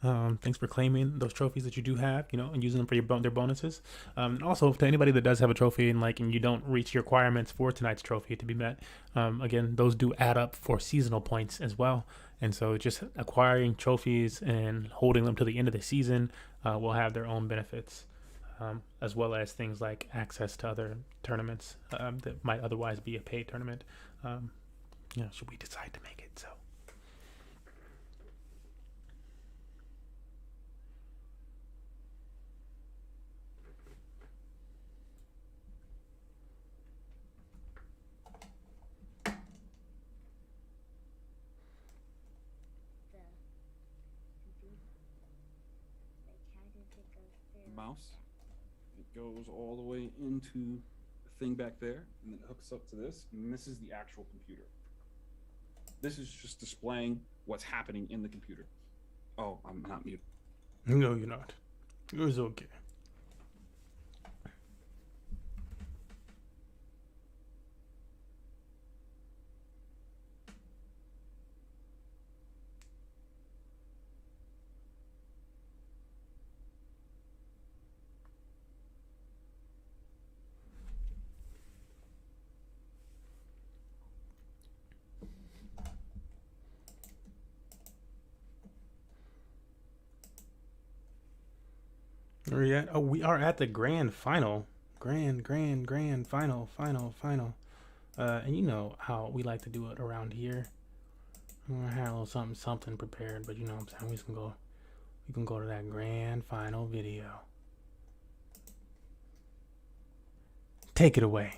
Thanks for claiming those trophies that you do have, and using them for their bonuses. And also to anybody that does have a trophy and you don't reach your requirements for tonight's trophy to be met, again, those do add up for seasonal points as well. And so just acquiring trophies and holding them to the end of the season will have their own benefits, as well as things like access to other tournaments that might otherwise be a paid tournament. Should we decide to make it so. Mouse. It goes all the way into the thing back there, and then it hooks up to this, and this is the actual computer. This is just displaying what's happening in the computer. Oh, I'm not muted. No, you're not. It was okay. Where are we at? Oh, we are at the grand final. Grand final. And you know how we like to do it around here. I had a little something prepared, but you know what I'm saying, we can go to that grand final video. Take it away.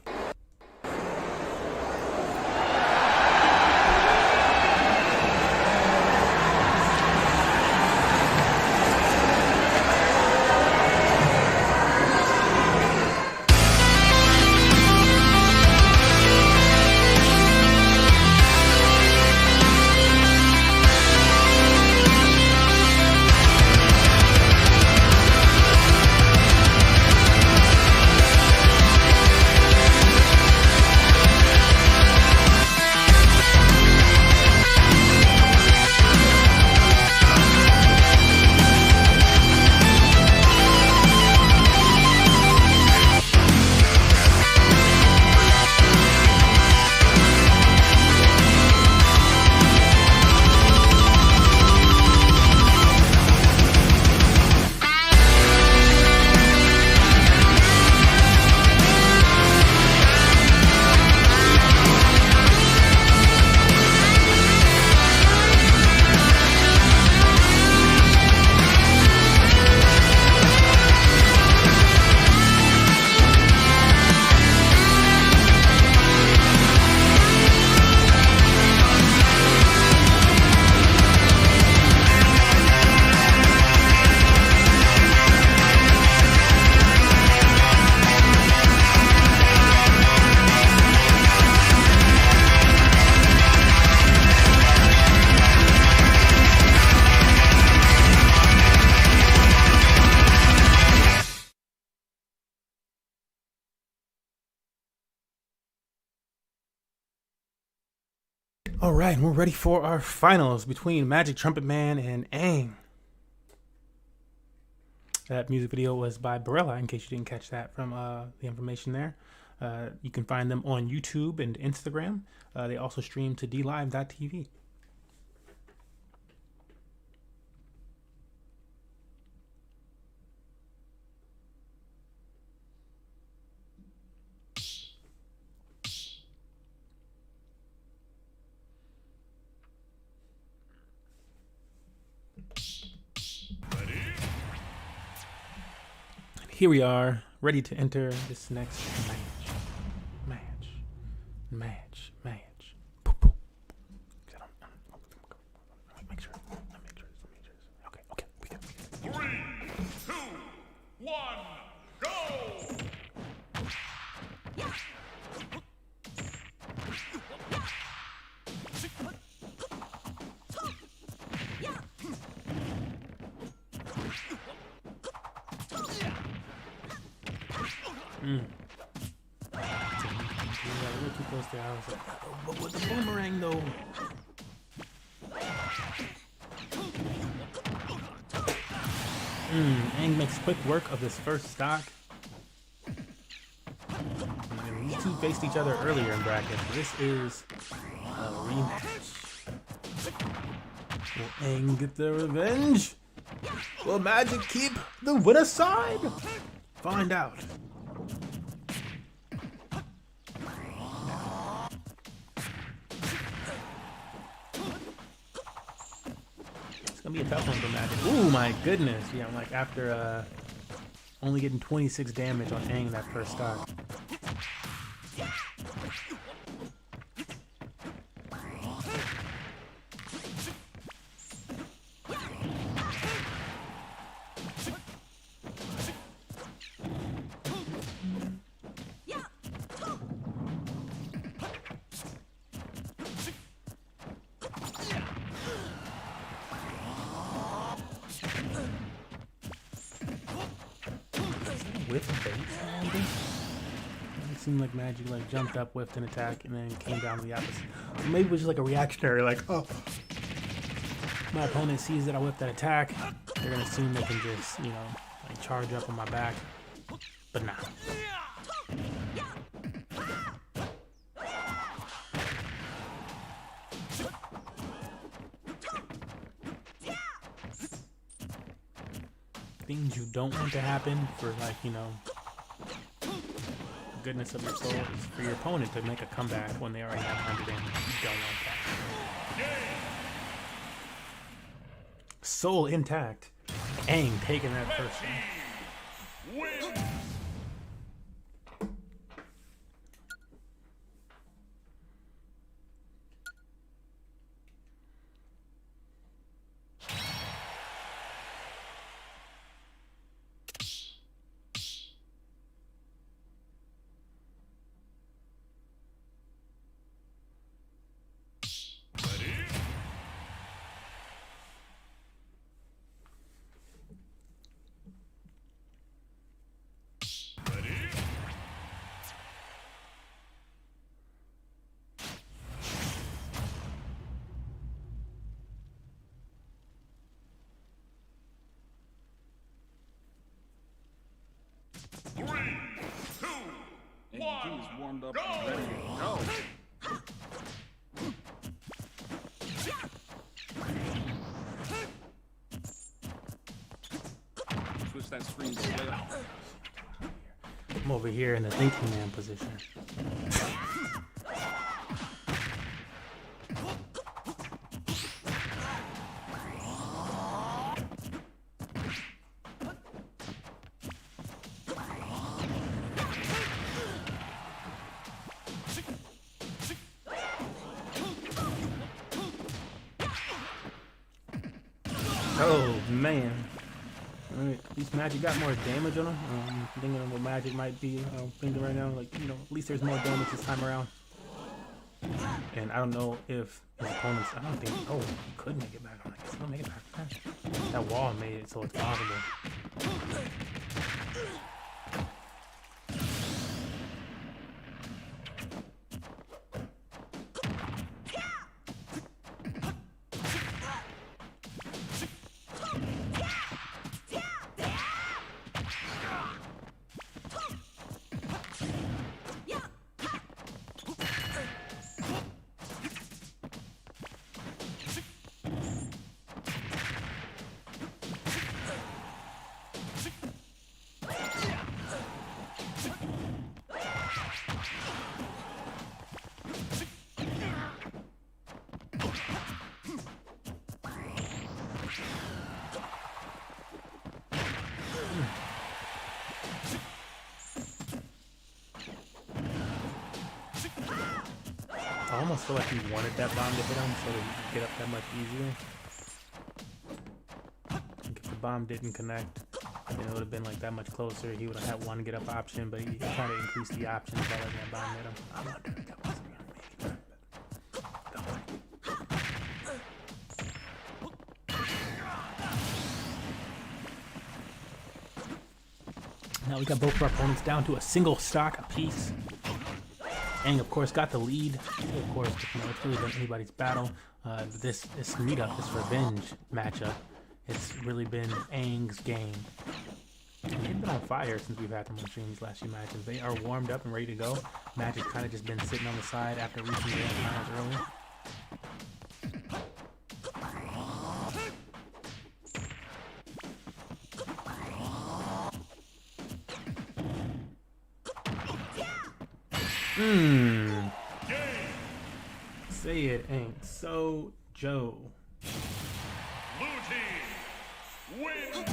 All right, we're ready for our finals between Magic Trumpet Man and Aang. That music video was by Barella, in case you didn't catch that from the information there. You can find them on YouTube and Instagram. They also stream to dlive.tv. Here we are, ready to enter this next match. Yeah, a little too close there. I was like, but with the boomerang though. Aang makes quick work of this first stock. And these two faced each other earlier in brackets. This is a rematch. Will Aang get their revenge? Will Magic keep the winner side? Find out. It's gonna be a tough one for Magic. Ooh, my goodness. Yeah, I'm like after only getting 26 damage on Aang that first stock. Whiff bait, maybe? It seemed like Magic like jumped up, whiffed an attack, and then came down to the opposite. Or maybe it was just like a reactionary, like, oh, my opponent sees that I whipped that attack, they're gonna assume they can just, you know, like charge up on my back. But nah. Things you don't want to happen for, like, you know, the goodness of your soul is for your opponent to make a comeback when they already have 100 damage. You don't want that. Soul intact. Aang taking that first one. Win. MMG is warmed up and ready to go. Switch that screen to way up. I'm over here in the thinking man position. Oh man. Alright, at least Magic got more damage on him. I'm thinking of what Magic might be thinking right now. Like, you know, at least there's more damage this time around. And I don't know if his opponents, I don't think, oh, he could make it back on. I guess he'll make it back. That wall made it so it's possible. I almost feel like he wanted that bomb to hit him so that he could get up that much easier. Like if the bomb didn't connect, then it would have been like that much closer. He would have had one get up option, but he tried to increase the options by letting that bomb hit him. I wonder if that wasn't going to make it back, but don't worry. Now we got both of our opponents down to a single stock apiece. Aang, of course, got the lead. Of course, you know, it's really been anybody's battle. This meetup, this revenge matchup, it's really been Aang's game. And they've been on fire since we've had them on stream these last few matches. They are warmed up and ready to go. Magic kind of just been sitting on the side after reaching grand finals early. Say it ain't so, Joe. Blue team wins.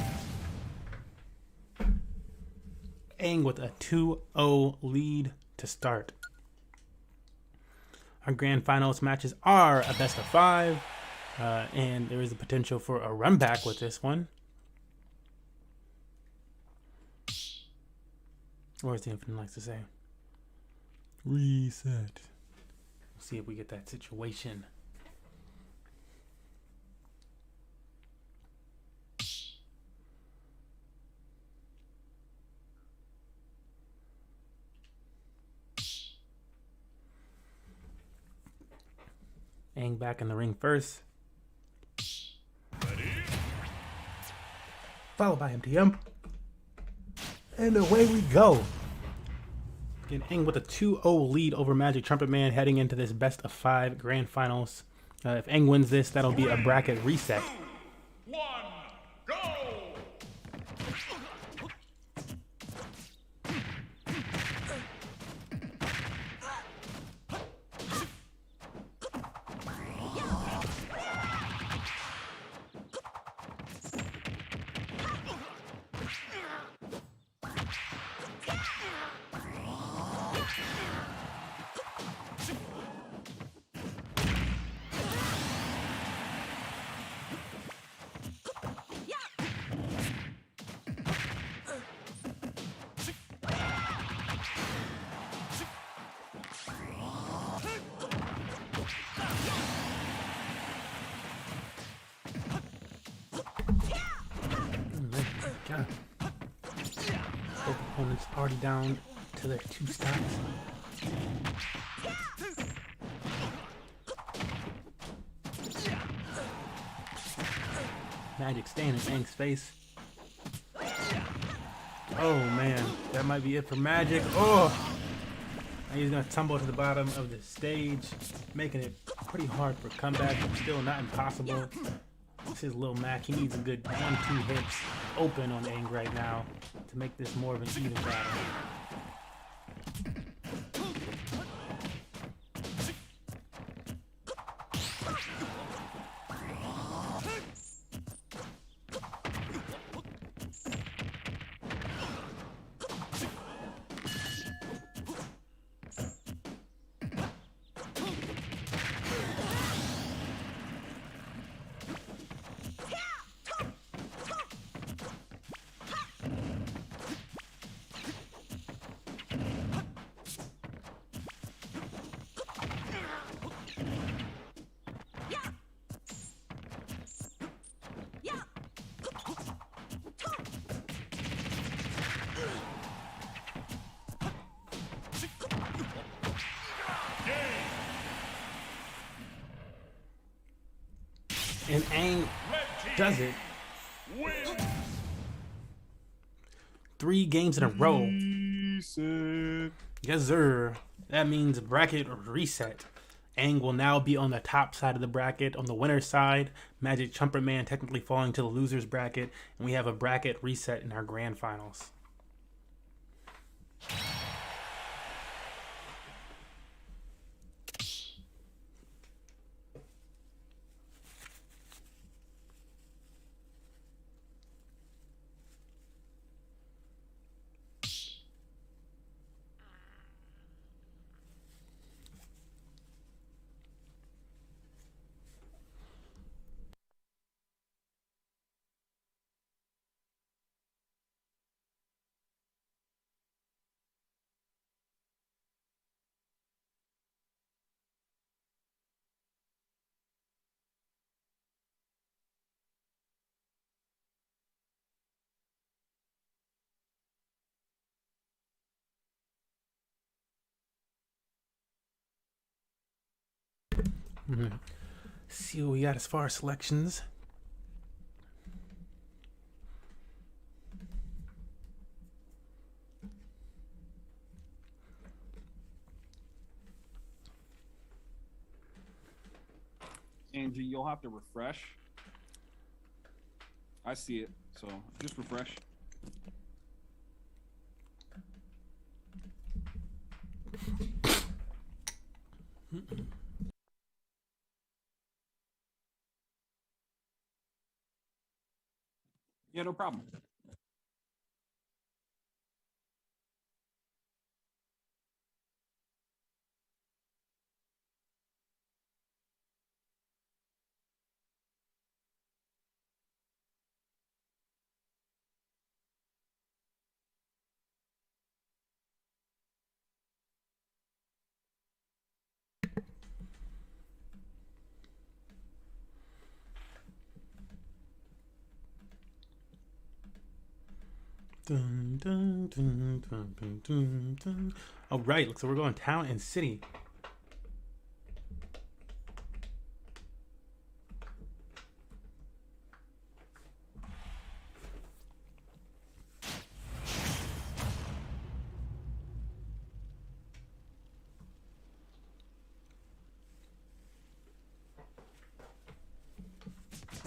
Aang with a 2-0 lead to start. Our grand finals matches are a best of 5, and there is the potential for a run back with this one. Or as the Infinite likes to say, reset. We'll see if we get that situation. Aang back in the ring first. Followed by MTM. And away we go. Again, Aang with a 2-0 lead over Magic Trumpet Man heading into this best of 5 grand finals. If Aang wins this, that'll be a bracket reset. 1, go! God. Both opponents already down to their 2 stocks. Magic staying in Aang's face. Oh man, that might be it for Magic. Oh! Now he's gonna tumble to the bottom of the stage, making it pretty hard for comeback, but still not impossible. This is Lil Mac. He needs a good 1-2 hits open on Aang right now to make this more of an even battle. And Aang does it. 3 games in a row. Yes, sir. That means bracket reset. Aang will now be on the top side of the bracket. On the winner's side, Magic Trumpet Man technically falling to the loser's bracket. And we have a bracket reset in our grand finals. See what we got as far as selections. Angie, you'll have to refresh. I see it, so just refresh. Yeah, no problem. Dun, dun, dun, dun, dun, dun, dun. All right, so we're going town and city.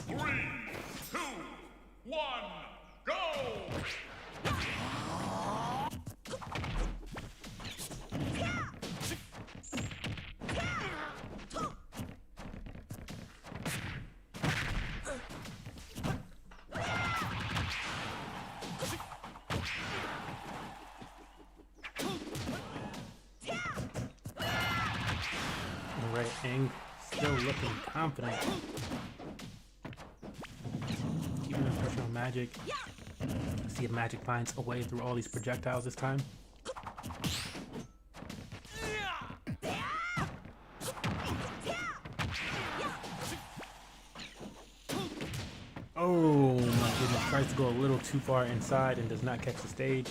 Three, two, one, go! All right, Aang still looking confident. Keeping the pressure on Magic. Let's see if Magic finds a way through all these projectiles this time. Oh my goodness, tries to go a little too far inside and does not catch the stage.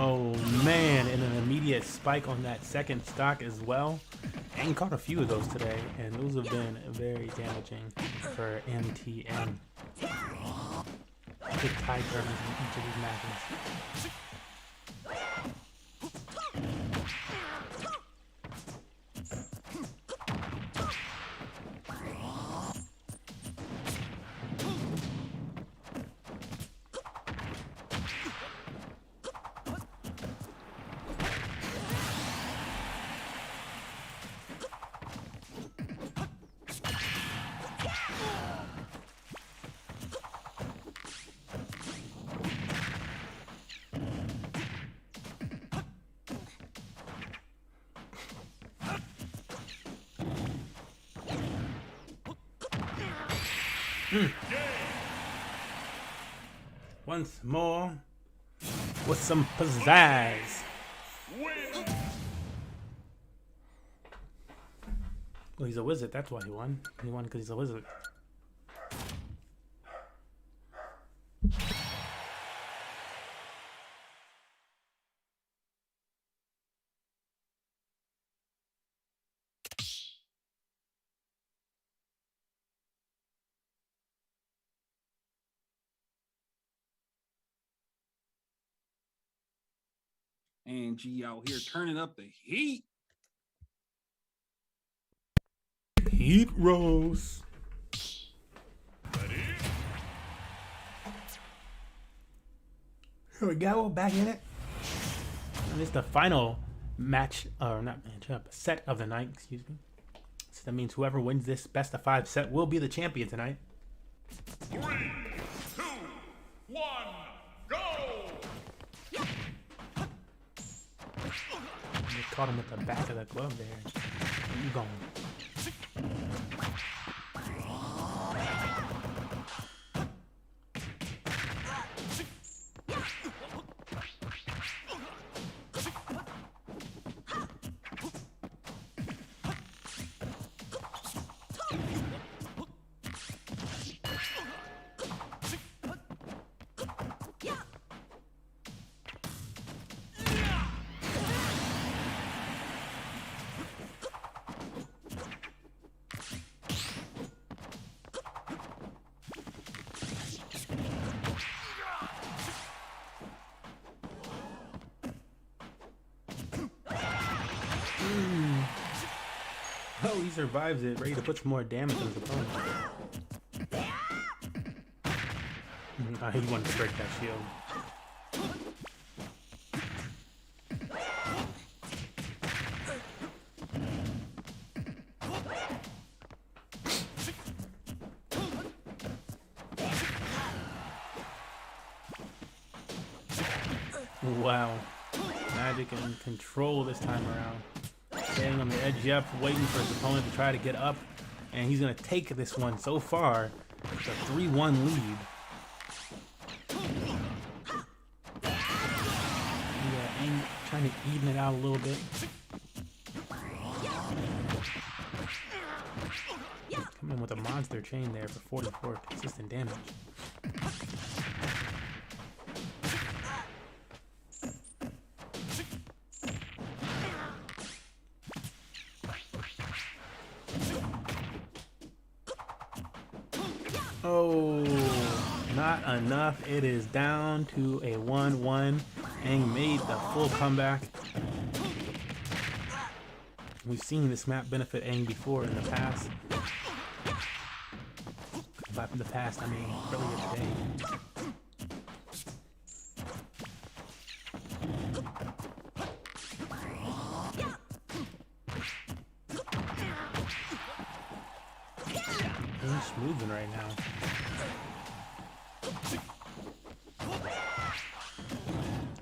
Oh man, and an immediate spike on that second stock as well. And caught a few of those today, and those have been very damaging for MTN. Big tide turns in each of these matches. Once more, with some pizzazz. Win! Well, he's a wizard, that's why he won. He won because he's a wizard. Angie out here turning up the heat. Heat Rose. Ready? Here we go, back in it. And it's the final match, or not matchup, set of the night, excuse me. So that means whoever wins this best of 5 set will be the champion tonight. 3, 2, 1, go! You caught him with the back of the glove there. Where you going? Oh, he survives it, ready to put some more damage on his opponent. He wanted to break that shield. Wow. Magic in control this time around. Staying on the edge, yep, waiting for his opponent to try to get up. And he's going to take this one so far. It's a 3-1 lead. Yeah, Aang trying to even it out a little bit. Come in with a monster chain there for 44 consistent damage. Oh, not enough. It is down to a 1-1. Aang made the full comeback. We've seen this map benefit Aang before in the past. By the past, I mean earlier today. Aang's moving right now.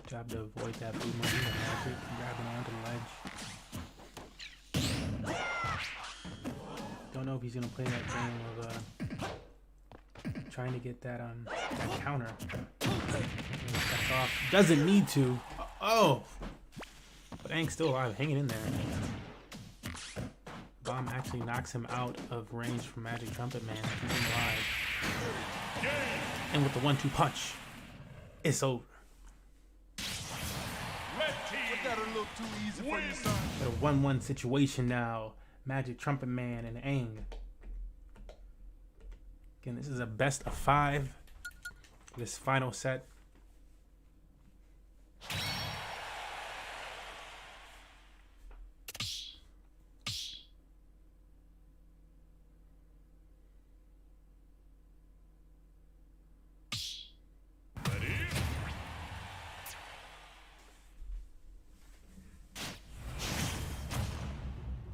Job to avoid that blue money and magic, grabbing onto the ledge. Don't know if he's gonna play that game of trying to get that that counter. That's off. Doesn't need to. Oh, but Aang's still alive, hanging in there. Bomb actually knocks him out of range from Magic Trumpet Man, keeping him alive. And with the 1-2 punch, it's over. A 1-1 situation now. Magic Trumpet Man and Aang. Again, this is a best of 5. This final set.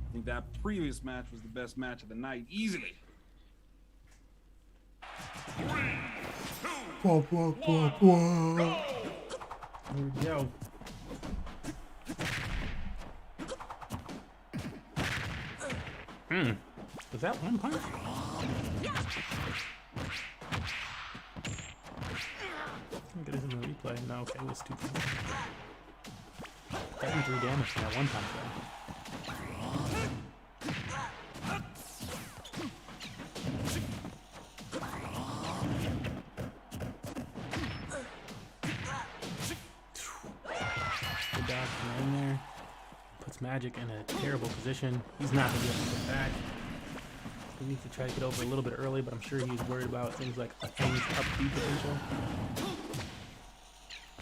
I think that previous match was the best match of the night, easily. 3, 2, Here we go. Was that one punch? Get this in the replay. No, okay, it was 2 punches. 73 damage from that one punch though. Good dodge from in there. Puts Magic in a terrible position. He's not going to be able to get back. He needs to try to get over a little bit early, but I'm sure he's worried about things like Aang's up B potential.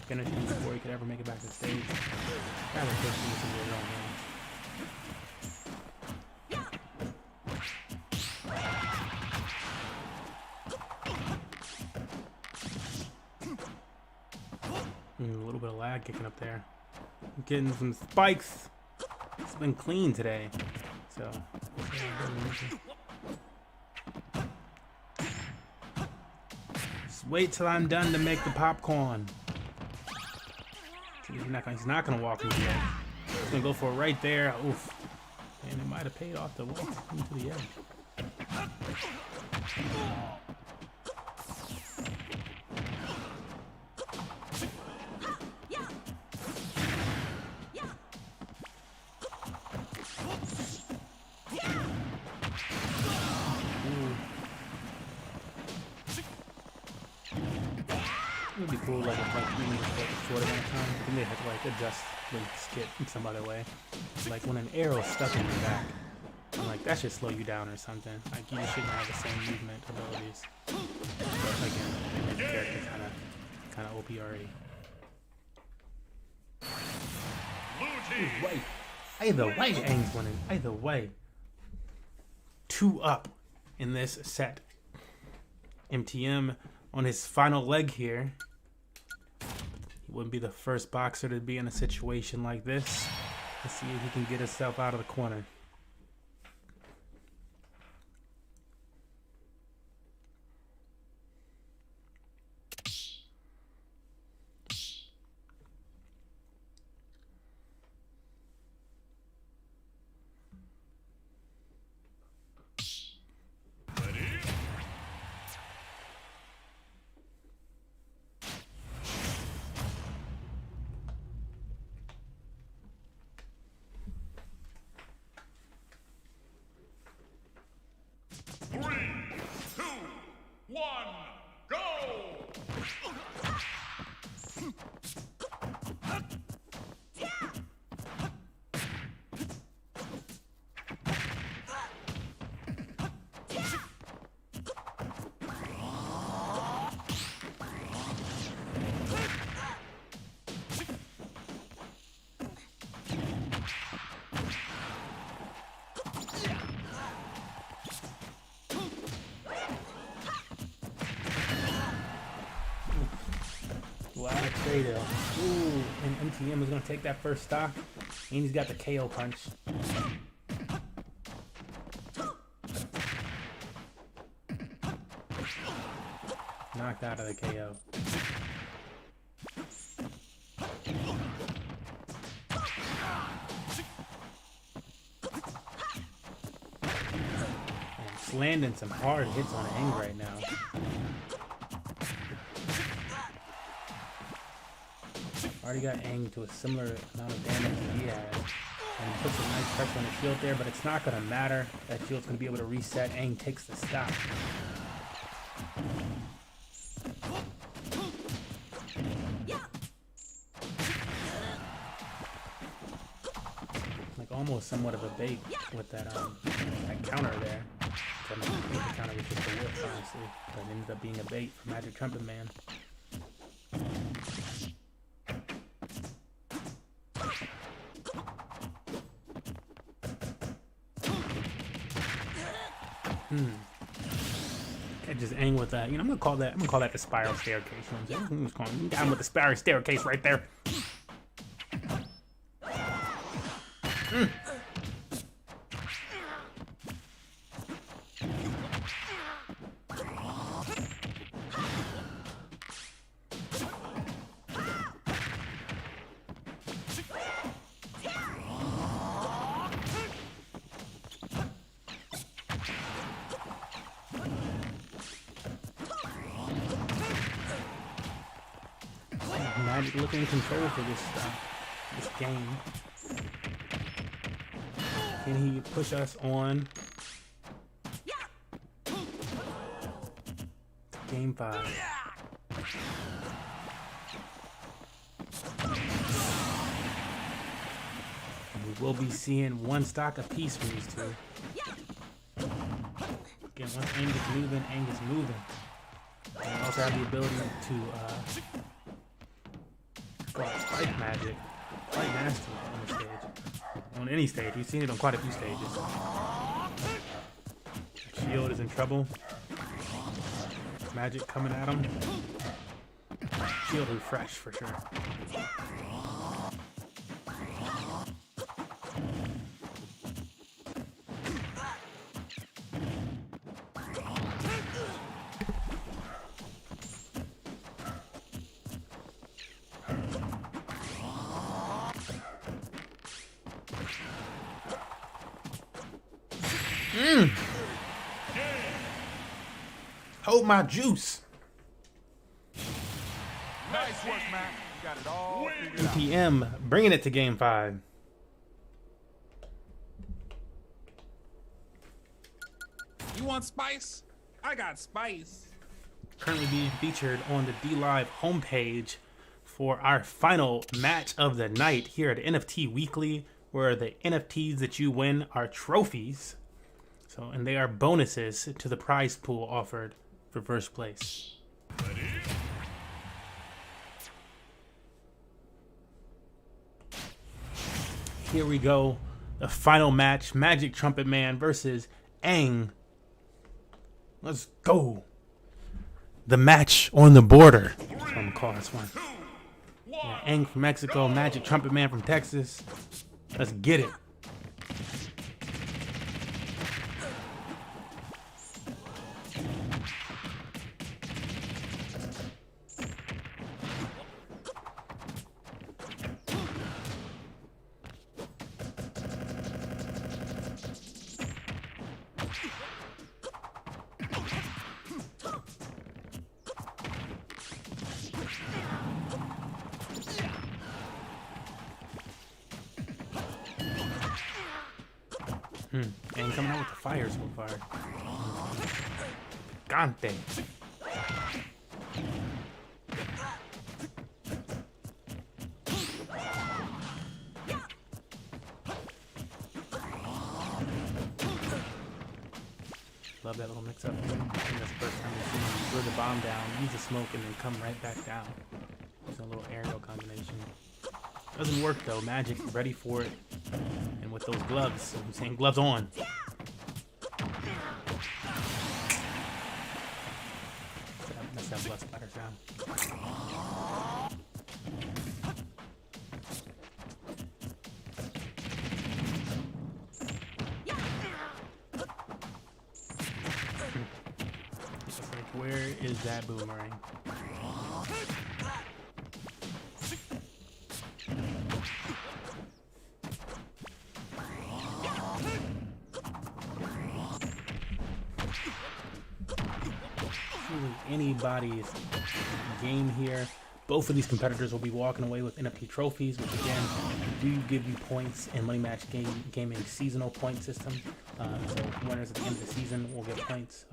Finish him before he could ever make it back to the stage. Rather push him into his own range. A little bit of lag kicking up there. Getting some spikes. It's been clean today. So just wait till I'm done to make the popcorn. He's not gonna walk into the edge. He's gonna go for it right there. Oof. And it might have paid off to walk into the edge. It would be cool, like, if, like, even just, like, a short amount of time, then they had to, like, adjust the skip in some other way. Like, when an arrow's stuck in your back, I'm like, that should slow you down or something. Like, you just shouldn't have the same movement abilities. But, again, they made the character kind of OP already. Either way, Aang's winning. Either way. 2 up in this set. MTM on his final leg here. He wouldn't be the first boxer to be in a situation like this. Let's see if he can get himself out of the corner. Wow, trade-off. Ooh, and MTM is going to take that first stock. And he's got the KO punch. Knocked out of the KO. And it's landing some hard hits on Aang right now. Already got Aang to a similar amount of damage as he had. And he puts a nice pressure on the shield there, but it's not going to matter. That shield's going to be able to reset. Aang takes the stock. Like almost somewhat of a bait with that counter there. So I think the counter was just a whip, honestly. But it ended up being a bait for Magic Trumpet Man. Can't just Aang with that. You know, I'm gonna call that the spiral staircase. You know what I'm saying? I'm down with the spiral staircase right there. Magic looking in control for this game. Can he push us on to game 5? And we will be seeing 1 stock apiece for these two. Again, once Aang is moving. And also have the ability to spike magic, quite nasty on the stage. On any stage, we've seen it on quite a few stages. Shield is in trouble. Magic coming at him. Shield refresh for sure. Hold my juice. Nice work, man. You got it all figured out. MTM bringing it to game 5. You want spice? I got spice. Currently being featured on the DLive homepage for our final match of the night here at NFT Weekly, where the NFTs that you win are trophies. So, and they are bonuses to the prize pool offered for first place. Here we go. The final match, Magic Trumpet Man versus Aang. Let's go. The match on the border. That's what I'm gonna call this one. Yeah, Aang from Mexico, Magic Trumpet Man from Texas. Let's get it. And coming out with the fire so far. Gante. Love that little mix up. I think that's the first time we've seen him throw the bomb down, use the smoke, and then come right back down. It's a little aerial combination. Doesn't work though. Magic ready for it. And with those gloves, I'm saying gloves on. That's that blood splatter sound. It's like, where is that boomerang? Anybody's game here. Both of these competitors will be walking away with NFT trophies, which again do give you points in Money Match Gaming seasonal point system. So winners at the end of the season will get points,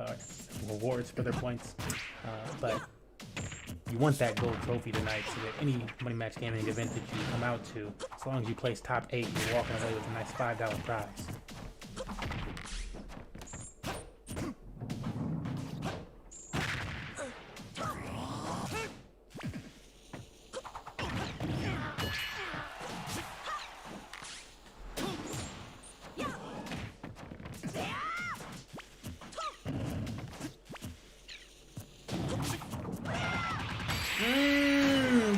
rewards for their points. But you want that gold trophy tonight, so that any Money Match Gaming event that you come out to, as long as you place top 8, you're walking away with a nice $5 prize.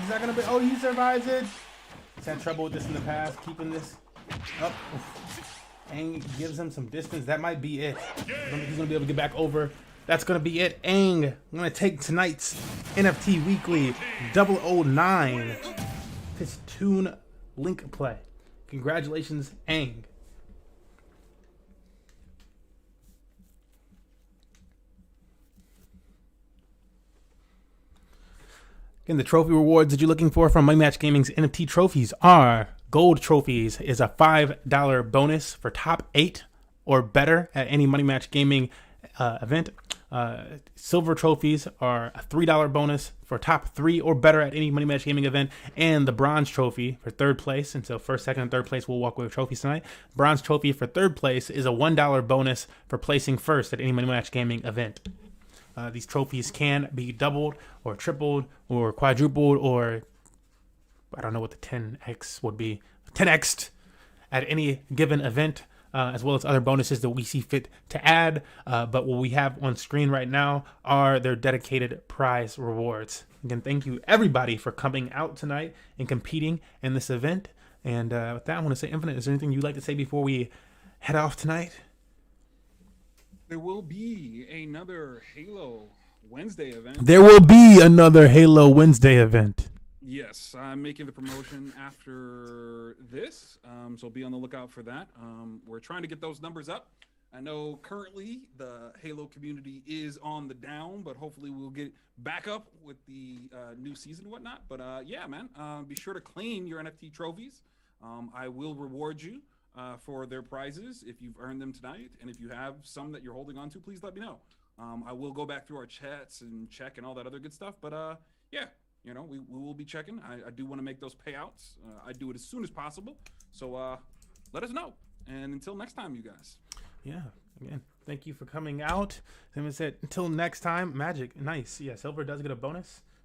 He's not gonna be. Oh, he survives it. He's had trouble with this in the past, keeping this up. Aang gives him some distance. That might be it. I don't think he's gonna be able to get back over. That's gonna be it. Aang, I'm gonna take tonight's NFT Weekly 009 Pistoon Link play. Congratulations, Aang. Again, the trophy rewards that you're looking for from Money Match Gaming's NFT trophies are: gold trophies is a $5 bonus for top 8 or better at any Money Match Gaming event. Silver trophies are a $3 bonus for top 3 or better at any Money Match Gaming event. And the bronze trophy for third place, and so first, second, and third place will walk away with trophies tonight. Bronze trophy for third place is a $1 bonus for placing first at any Money Match Gaming event. These trophies can be doubled or tripled or quadrupled, or I don't know what the 10x would be. 10x'd at any given event, as well as other bonuses that we see fit to add. But what we have on screen right now are their dedicated prize rewards. Again, thank you everybody for coming out tonight and competing in this event. And with that, I want to say, Infinite, is there anything you'd like to say before we head off tonight? There will be another Halo Wednesday event. There will be another Halo Wednesday event. Yes, I'm making the promotion after this, so be on the lookout for that. We're trying to get those numbers up. I know currently the Halo community is on the down, but hopefully we'll get back up with the new season and whatnot. But yeah, man, be sure to claim your NFT trophies. I will reward you for their prizes if you've earned them tonight, and if you have some that you're holding on to, please let me know. I will go back through our chats and check and all that other good stuff, but yeah, you know, we will be checking. I do want to make those payouts. I do it as soon as possible, so let us know. And until next time, you guys. Yeah, again, thank you for coming out. Tim said, until next time, Magic, nice. Yeah, Silver does get a bonus.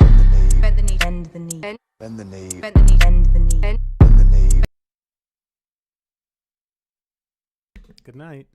Bend the knee. Bend the knee. Bend the knee. Bend the knee. Bend the knee. Bend the knee. Good night.